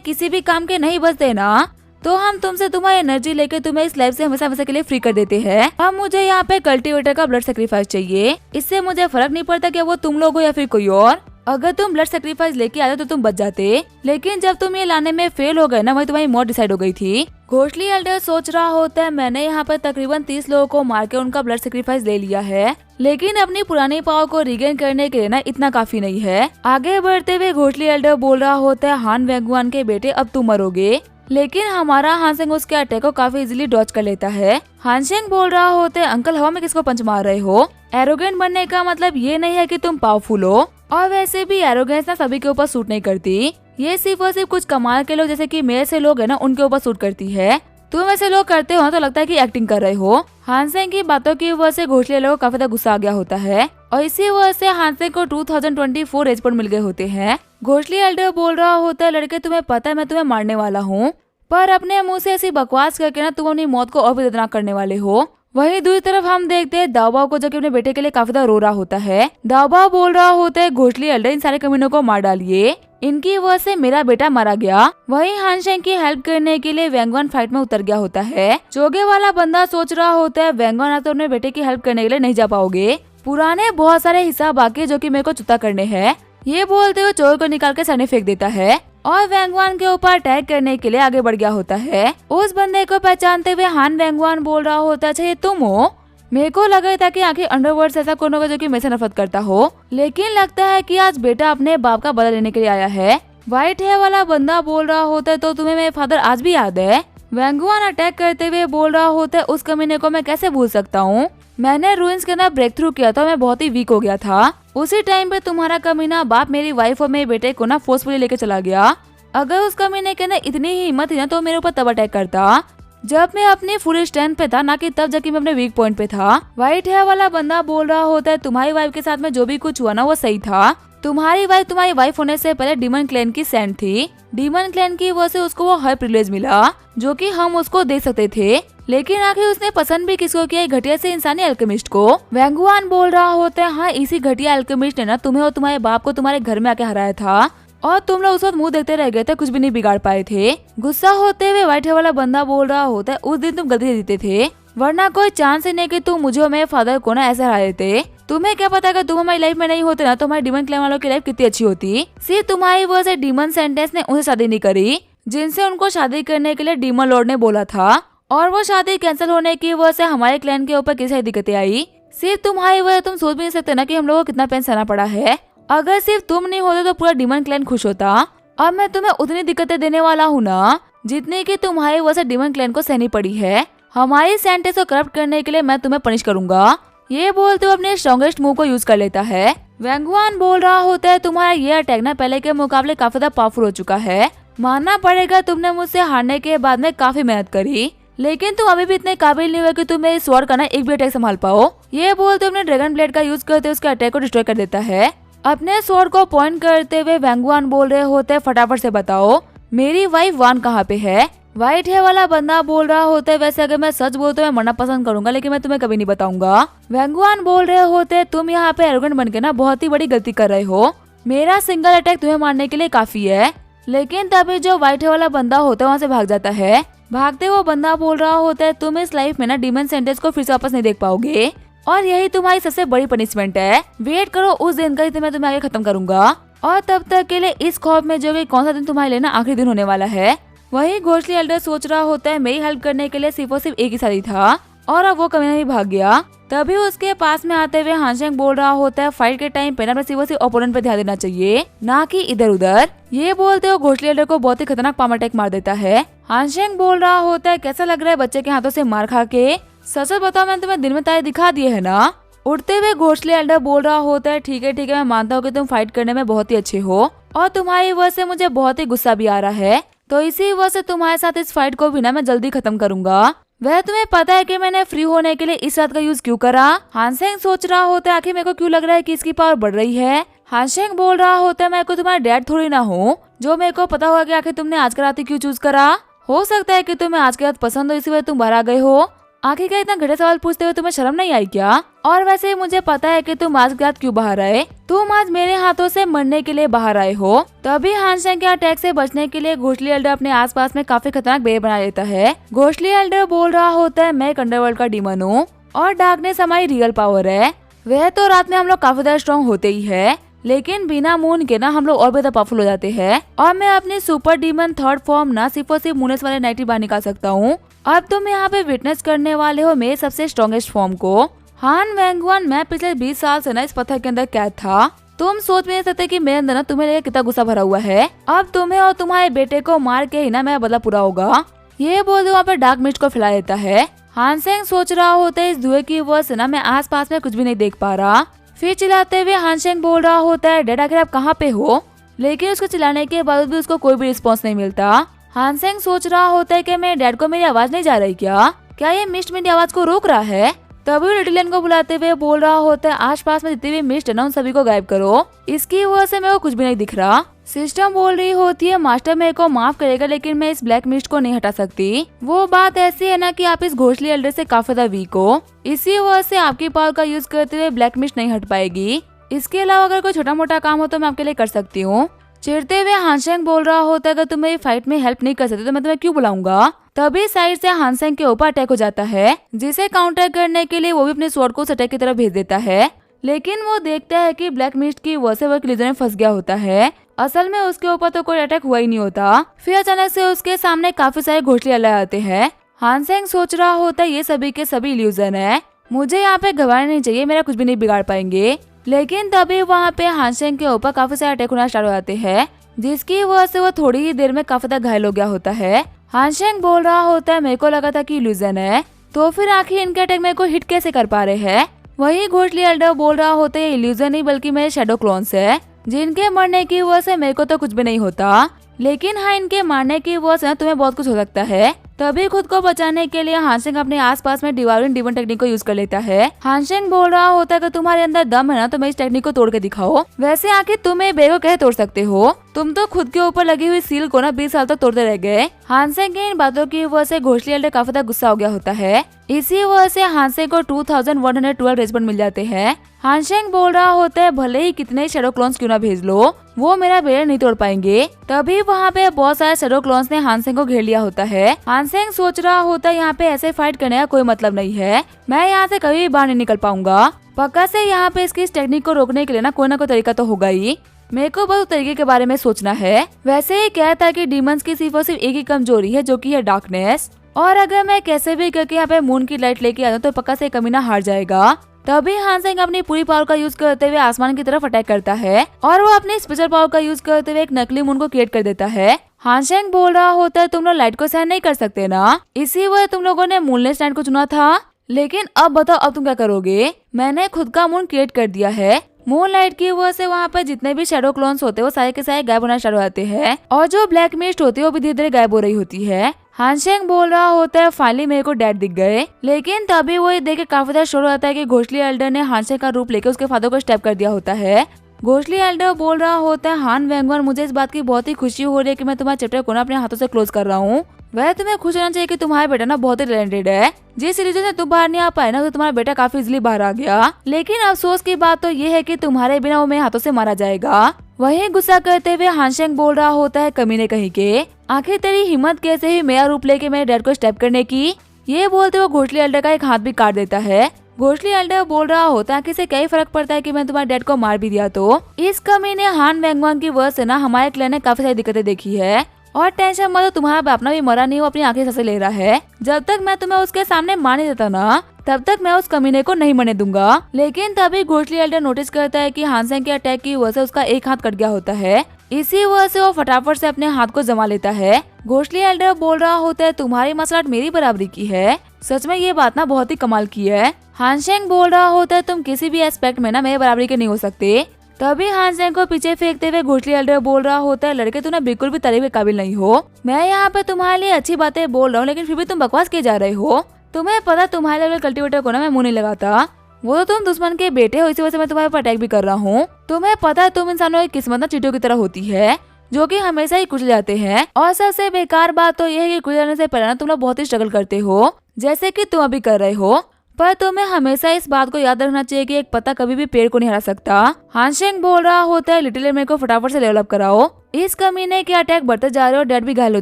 किसी भी काम के नहीं बचते ना तो हम तुमसे तुम्हारी एनर्जी लेके तुम्हें इस लाइफ से हमेशा हमेशा के लिए फ्री कर देते हैं। अब मुझे यहाँ पे कल्टीवेटर का ब्लड सेक्रीफाइस चाहिए। इससे मुझे फर्क नहीं पड़ता कि वो तुम लोग हो या फिर कोई और। अगर तुम ब्लड सेक्रीफाइस लेके आते तो तुम बच जाते, लेकिन जब तुम ये लाने में फेल हो गए ना, वही तुम्हारी मौत डिसाइड हो गई थी। घोषली एल्डर सोच रहा होता है मैंने यहाँ पर तकरीबन 30 लोगों को मार के उनका ब्लड सेक्रीफाइस ले लिया है, लेकिन अपनी पुरानी पावर को रिगेन करने के लिए ना इतना काफी नहीं है। आगे बढ़ते हुए घोषली एल्डर बोल रहा होता है हान वेंगवान के बेटे अब तुम मरोगे, लेकिन हमारा हानसेंग उसके अटैक को काफी इजीली डॉज कर लेता है। हानसेंग बोल रहा होता है अंकल हवा में किसको पंच मार रहे हो? एरोगेंट बनने का मतलब ये नहीं है कि तुम पावरफुल हो, और वैसे भी एरोगेंस ना सभी के ऊपर सूट नहीं करती। ये सिर्फ और सिर्फ कुछ कमाल के लोग जैसे कि मेरे से लोग है ना उनके ऊपर सूट करती है। तुम ऐसे लोग करते हो तो लगता है कि एक्टिंग कर रहे हो। हानसेंग की बातों की वजह से घोषले लोगों को काफी ज्यादा गुस्सा आ गया होता है, और इसी वजह से हानसेंग को 2024 रेज पॉइंट मिल गए होते हैं। घोषली एल्डर बोल रहा होता है लड़के तुम्हें पता है मैं तुम्हें मारने वाला हूँ, पर अपने मुंह से ऐसी बकवास करके ना तुम अपनी मौत को और भी दर्दनाक करने वाले हो। वहीं दूसरी तरफ हम देखते हैं दाओबाओ को जो कि अपने बेटे के लिए काफी ज्यादा रो रहा होता है। दाओबाओ बोल रहा होता है घोषली एल्डर इन सारे कमीनों को मार डालिए, इनकी वजह से मेरा बेटा मारा गया। वहीं हानसेंग की हेल्प करने के लिए वेंगवान फाइट में उतर गया होता है। चोगे वाला बंदा सोच रहा होता है वेंगवान आप तो अपने बेटे की हेल्प करने के लिए नहीं जा पाओगे, पुराने बहुत सारे हिसाब बाकी जो कि मेरे को चुकता करने हैं। ये बोलते हुए चोर को निकाल के सने फेंक देता है और वेंगवान के ऊपर अटैक करने के लिए आगे बढ़ गया होता है। उस बंदे को पहचानते हुए हान वेंगवान बोल रहा होता है अच्छा ये तुम हो? मेरे को लगा था कि आखिर अंडरवर्ल्ड से ऐसा कौन होगा जो कि मेरे से नफरत करता हो, लेकिन लगता है कि आज बेटा अपने बाप का बदला लेने के लिए आया है। व्हाइट हेयर वाला बंदा बोल रहा होता है तो तुम्हें मेरे फादर आज भी याद है? वेंगवान अटैक करते हुए बोल रहा होता है उस कमीने को मैं कैसे भूल सकता हूँ, मैंने रूइंस के अंदर ब्रेक थ्रू किया था, मैं बहुत ही वीक हो गया था। उसी टाइम पे तुम्हारा कमीना बाप मेरी वाइफ और मेरे बेटे को ना फोर्सफुली लेके चला गया। अगर उस कमीने के अंदर इतनी ही हिम्मत थी ना तो मेरे ऊपर तब अटैक करता जब मैं अपनी फुल स्ट्रेंथ पे था, ना कि तब जबकि मैं अपने वीक पॉइंट पे था। व्हाइट हेयर वाला बंदा बोल रहा होता है तुम्हारी वाइफ के साथ में जो भी कुछ हुआ ना वो सही था। तुम्हारी वाइफ होने से पहले डीमन क्लैन की सैंड थी। डीमन क्लैन की वजह से उसको वो हर प्रिविलेज मिला जो कि हम उसको दे सकते थे, लेकिन आखिर उसने पसंद भी किसको किया, घटिया से इंसानी अल्केमिस्ट को। वेंगवान बोल रहा होता है हाँ इसी घटिया अल्केमिस्ट ने ना तुम्हें और तुम्हारे बाप को तुम्हारे घर में आके हराया था, और तुम लोग उस वक्त मुंह देखते रह गए थे, कुछ भी नहीं बिगाड़ पाए थे। गुस्सा होते हुए व्हाइट हेयर वाला बंदा बोल रहा होता है उस दिन तुम गलती से जीते थे, वरना कोई चांस ही नहीं कि तुम मुझे और मेरे फादर को ना ऐसे हरा देते। तुम्हें क्या पता अगर तुम हमारी लाइफ में नहीं होते ना तो हमारे डीमन क्लैन वालों की लाइफ कितनी अच्छी होती। सिर्फ तुम्हारी वजह से डीमन सेंटेंस ने उनसे शादी नहीं करी जिनसे उनको शादी करने के लिए डीमन लॉर्ड ने बोला था, और वो शादी कैंसिल होने की वजह से हमारे क्लैन के ऊपर किसी सारी दिक्कतें आई। सिर्फ तुम्हारी वजह तुम सोच भी नहीं सकते ना कि हम लोगों को कितना पेन सहना पड़ा है। अगर सिर्फ तुम नहीं होते तो पूरा डीमन क्लैन खुश होता। अब मैं तुम्हें उतनी दिक्कतें देने वाला हूँ ना जितनी की तुम्हारी वजह से डीमन क्लैन को सहनी पड़ी है। हमारी सेंटेंस को करप्ट करने के लिए मैं तुम्हें पनिश करूंगा। ये बोलते हुए अपने स्ट्रॉन्गेस्ट मूव को यूज कर लेता है। वेंगवान बोल रहा होता है तुम्हारा ये अटैक ना पहले के मुकाबले काफी ज्यादा पावरफुल हो चुका है। मानना पड़ेगा तुमने मुझसे हारने के बाद में काफी मेहनत करी, लेकिन तुम अभी भी इतने काबिल नहीं हुए कि तुम मेरे स्वॉर्ड का ना एक भी अटैक संभाल पाओ। ये बोलते अपने ड्रैगन ब्लेड का यूज करते उसके अटैक को डिस्ट्रॉय कर देता है। अपने स्वॉर्ड को पॉइंट करते हुए वेंगवान बोल रहे होते हैं फटाफट से बताओ मेरी वाइफ वान कहाँ पे है। व्हाइट हेयर वाला बंदा बोल रहा होता है वैसे अगर मैं सच बोलूं तो मैं मरना पसंद करूंगा, लेकिन मैं तुम्हें कभी नहीं बताऊंगा। वेंगवान बोल रहे होते हैं तुम यहाँ पे एरोगेंट बन के ना बहुत ही बड़ी गलती कर रहे हो, मेरा सिंगल अटैक तुम्हें मारने के लिए काफी है। लेकिन तभी जो व्हाइट हेयर वाला बंदा होता है वहाँ से भाग जाता है। भागते वो बंदा बोल रहा होता है तुम इस लाइफ में ना डीमन सेंटेंस को फिर से वापस नहीं देख पाओगे, और यही तुम्हारी सबसे बड़ी पनिशमेंट है। वेट करो उस दिन का मैं तुम्हें आगे खत्म करूंगा, और तब तक के लिए इस खौफ में जो कि कौन सा दिन तुम्हारे लिए ना आखिरी दिन होने वाला है। वही घोषली एल्डर सोच रहा होता है मेरी हेल्प करने के लिए सिर्फ और सिर्फ एक ही साथी था, और अब वो कभी नहीं भाग गया। तभी उसके पास में आते हुए हानसेंग बोल रहा होता है फाइट के टाइम पे ना सिर्फ और सिर्फ ओपोनेंट पे ध्यान देना चाहिए, ना कि इधर उधर। ये बोलते हुए घोषली एल्डर को बहुत ही खतरनाक पाम अटैक मार देता है। हानसेंग बोल रहा होता है कैसा लग रहा है बच्चे के हाथों से मार खा के? सच बताओ मैंने तुम्हें दिन में तारे दिखा दिए है ना। उठते हुए घोषली एल्डर बोल रहा होता है ठीक है मैं मानता हूँ कि तुम फाइट करने में बहुत ही अच्छे हो, और तुम्हारी वजह से मुझे बहुत ही गुस्सा भी आ रहा है, तो इसी वजह से तुम्हारे साथ इस फाइट को भी ना मैं जल्दी खत्म करूंगा। वह तुम्हें पता है कि मैंने फ्री होने के लिए इस रात का यूज क्यों करा? हानसेंग सोच रहा होता है आखिर मेरे को क्यों लग रहा है कि इसकी पावर बढ़ रही है। हानसेंग बोल रहा होता है मैं को तुम्हारा डैड थोड़ी ना हूँ जो मेरे को पता होगा कि आखिर तुमने आज का रात क्यों चूज करा। हो सकता है कि तुम्हें आज की रात पसंद हो इसी वजह तुम बाहर आ गए हो। आखिर क्या इतना घटिया सवाल पूछते हुए तुम्हें शर्म नहीं आई क्या? और वैसे मुझे पता है कि तुम आज रात क्यों बाहर आए। तुम आज मेरे हाथों से मरने के लिए बाहर आए हो। तभी हानशेंग के अटैक से बचने के लिए घोषली एल्डर अपने आसपास में काफी खतरनाक बेर बना लेता है। घोषली एल्डर बोल रहा होता है, मैं एक अंडरवर्ल्ड का डीमन हूँ और डार्कनेस हमारी रियल पावर है। वह तो रात में हम लोग काफी ज्यादा स्ट्रॉन्ग होते ही है, लेकिन बिना मून के ना हम लोग और ज्यादा पावरफुल हो जाते हैं। और मैं अपनी सुपर डीमन थर्ड फॉर्म ना सिर्फ और सिर्फ मूनेस वाले नाइटी बाहर निकाल सकता हूँ। अब तुम यहाँ पे विटनेस करने वाले हो मेरे सबसे स्ट्रॉन्गेस्ट फॉर्म को। हान वेंगवान, मैं पिछले 20 साल से ना इस पत्थर के अंदर कैद था। तुम सोच भी नहीं सकते कि मेरे अंदर ना तुम्हें लेकर कितना गुस्सा भरा हुआ है। अब तुम्हें और तुम्हारे बेटे को मार के ही ना मेरा बदला पूरा होगा। ये बोल वहाँ पे डार्क मिस्ट को फैला देता है। हानशेंग सोच रहा होता है, इस धुएं की वजह से ना मैं आसपास में कुछ भी नहीं देख पा रहा। फिर चिल्लाते हुए हानशेंग बोल रहा होता है, डैड आखिर आप कहाँ पे हो? लेकिन उसको चिल्लाने के बाद भी उसको कोई भी रिस्पॉन्स नहीं मिलता। हानशेंग सोच रहा होता है कि मेरे डैड को मेरी आवाज नहीं जा रही क्या ये मिस्ट मेरी आवाज को रोक रहा है? तभी लिटिलियन को बुलाते हुए बोल रहा होता है, आसपास में जितने भी मिस्ट है ना उन सभी को गायब करो। इसकी वजह से मेरे को कुछ भी नहीं दिख रहा। सिस्टम बोल रही होती है, मास्टर मेरे को माफ करेगा लेकिन मैं इस ब्लैक मिस्ट को नहीं हटा सकती। वो बात ऐसी है ना कि आप इस घोषली एल्डर से काफी ज्यादा वीक हो, इसी वजह से आपकी पावर का यूज करते हुए ब्लैक मिस्ट नहीं हट पाएगी। इसके अलावा अगर कोई छोटा मोटा काम हो तो मैं आपके लिए कर सकती हूँ। चिढ़ते हुए हानशेंग बोल रहा होता है, अगर तुम मेरी फाइट में हेल्प नहीं कर सकते तो मैं तुम्हें क्यों बुलाऊंगा। तभी साइड से हानशेंग के ऊपर अटैक हो जाता है, जिसे काउंटर करने के लिए वो भी अपने स्वॉर्ड को उस अटैक की तरफ भेज देता है। लेकिन वो देखता है कि ब्लैक मिस्ट की वजह से वो इल्यूजन में फंस गया होता है। असल में उसके ऊपर तो कोई अटैक हुआ ही नहीं होता। फिर अचानक से उसके सामने काफी सारे घोषले अलग आते हैं। हानशेंग सोच रहा होता है, ये सभी के सभी इल्यूजन है, मुझे यहाँ पे घबराना नहीं चाहिए, मेरा कुछ भी नहीं बिगाड़ पाएंगे। लेकिन तभी वहाँ पे हानशेंग के ऊपर काफी सारे अटैक होना स्टार्ट हो जाते हैं, जिसकी वजह से वो थोड़ी ही देर में काफी ज्यादा घायल हो गया होता है। हानशेंग बोल रहा होता है, मेरे को लगा था कि इल्यूजन है, तो फिर आखिर इनके अटैक मेरे को हिट कैसे कर पा रहे हैं। वही घोषली एल्डर बोल रहा होता है, इल्यूजन नहीं बल्कि मेरे शैडो क्लोन्स है, जिनके मरने की वजह से मेरे को तो कुछ भी नहीं होता, लेकिन हाँ इनके मारने की वजह से तुम्हें बहुत कुछ हो सकता है। तभी खुद को बचाने के लिए हानशेंग अपने आसपास में डिवाइन डिमन टेक्निक को यूज कर लेता है। हानशेंग बोल रहा होता है कि तुम्हारे अंदर दम है ना तो मैं इस टेक्निक को तोड़ के दिखाओ। वैसे आखिर तुम ये बेर को कैसे तोड़ सकते हो? तुम तो खुद के ऊपर लगी हुई सील को ना 20 साल तक तोड़ते रह गए। हानशेंग की इन बातों की वजह से घोषली एल्डर काफी ज्यादा गुस्सा हो गया होता है। इसी वजह से हानशेंग को 2112 रेस्पॉन्ड मिल जाते हैं। हानशेंग बोल रहा होता है, भले ही कितने शैडो क्लोन्स क्यों ना भेज लो, वो मेरा बेर नहीं तोड़ पाएंगे। तभी वहाँ पे बहुत सारे शैडो क्लोन्स ने हानशेंग को घेर लिया होता है। हानशेंग सोच रहा होता है, यहाँ पे ऐसे फाइट करने का कोई मतलब नहीं है, मैं यहाँ से कभी भी बाहर नहीं निकल पाऊंगा। पक्का से यहाँ पे इसकी इस टेक्निक को रोकने के लिए ना कोई तरीका तो होगा ही, मेरे को बस उस तरीके के बारे में सोचना है। वैसे ही कहता है कि डीमंस की सिर्फ और सिर्फ एक ही कमजोरी है, जो कि है डार्कनेस, और अगर मैं कैसे भी करके यहाँ पे मून की लाइट लेके आता तो पक्का से कमीना हार जाएगा। तभी हानशेंग अपनी पूरी पावर का यूज करते हुए आसमान की तरफ अटैक करता है और वो अपनी स्पेशल पावर का यूज करते हुए एक नकली मून को क्रिएट कर देता है। हानशेंग बोल रहा होता है, तुम लोग लाइट को सहन नहीं कर सकते ना, इसी वजह तुम लोगों ने मूनलेस नाइट को चुना था। लेकिन अब बताओ, अब तुम क्या करोगे? मैंने खुद का मून क्रिएट कर दिया है। मून लाइट की वजह से वहाँ पर जितने भी शैडो क्लोन्स होते हैं वो सारे के सारे गायब होना स्टार्ट हो जाते हैं, और जो ब्लैक मिस्ट होती है वो भी धीरे धीरे गायब हो रही होती है। हानशेंग बोल रहा होता है, फाइनली मेरे को डैड दिख गए। लेकिन तभी वो ये देख के काफी ज्यादा शोर हो जाता है कि घोषली एल्डर ने हानशेंग का रूप लेकर उसके फादर को स्टैप कर दिया होता है। घोषली एल्डर बोल रहा होता है, हान वेंगवान, मुझे इस बात की बहुत ही खुशी हो रही है कि मैं तुम्हारे चैप्टर को ना अपने हाथों से क्लोज कर रहा हूँ। वह तुम्हें खुश होना चाहिए कि तुम्हारा बेटा ना बहुत ही टैलेंटेड है। जिस रीजन से तुम बाहर नहीं आ पाए ना, तो तुम्हारा बेटा काफी इजीली बाहर आ गया। लेकिन अफसोस की बात तो ये है कि तुम्हारे बिना वो मेरे हाथों से मारा जाएगा। वही गुस्सा करते हुए हानशेंग बोल रहा होता है, कमीने कहीं के, आखिर तेरी हिम्मत कैसे हुई मेरा रूप लेके मेरे डैड को स्टेप करने की? ये बोलते हुए घोषली एल्डर का एक हाथ भी काट देता है। घोषली एल्डर बोल रहा होता है कि इसे क्या फर्क पड़ता है कि मैं तुम्हारे डैड को मार भी दिया तो। इस कमीने हान वेंगवान की वजह से ना हमारे क्लैन ने काफी सारी दिक्कतें देखी है, और टेंशन मत, तुम्हारा बाप ना भी मरा नहीं, वो अपनी आंखें सांसें ले रहा है। जब तक मैं तुम्हें उसके सामने मार नहीं देता ना, तब तक मैं उस कमीने को नहीं मरने दूंगा। लेकिन तभी घोषली एल्डर नोटिस करता है कि हानशेंग के अटैक की वजह से उसका एक हाथ कट गया होता है। इसी वजह से वो फटाफट से अपने हाथ को जमा लेता है। घोषली एल्डर बोल रहा होता है, तुम्हारी मार्शल आर्ट मेरी बराबरी की है, सच में ये बात ना बहुत ही कमाल की है। हानशेंग बोल रहा होता है, तुम किसी भी एस्पेक्ट में ना मेरे बराबरी के नहीं हो सकते। तभी हानशेंग को पीछे फेंकते हुए घोषली एल्डर बोल रहा होता है, लड़के तू ना बिल्कुल भी तारीफ के काबिल नहीं हो। मैं यहाँ पे तुम्हारे लिए अच्छी बातें बोल रहा हूँ, लेकिन फिर भी तुम बकवास किए जा रहे हो। तुम्हें पता तुम्हारे लेवल कल्टीवेटर को ना मैं मुंह नहीं लगाता, वो तो तुम दुश्मन के बेटे हो, इसी वजह से मैं तुम्हारे पर अटैक भी कर रहा हूँ। तुम्हें पता है तुम इंसानों की किस्मत ना चींटियों की तरह होती है, जो कि हमेशा ही कुचल जाते हैं। और सबसे बेकार बात तो यह है कि कुचल जाने से पहले ना तुम लोग बहुत ही स्ट्रगल करते हो, जैसे कि तुम अभी कर रहे हो। पर तुम्हें हमेशा इस बात को याद रखना चाहिए कि एक पत्ता कभी भी पेड़ को नहीं हरा सकता। हानशेंग बोल रहा होता है, लिटिल मेरे को फटाफट से लेवल अप कराओ। इस कमीने के अटैक बढ़ते जा रहे हो, डैड भी घायल हो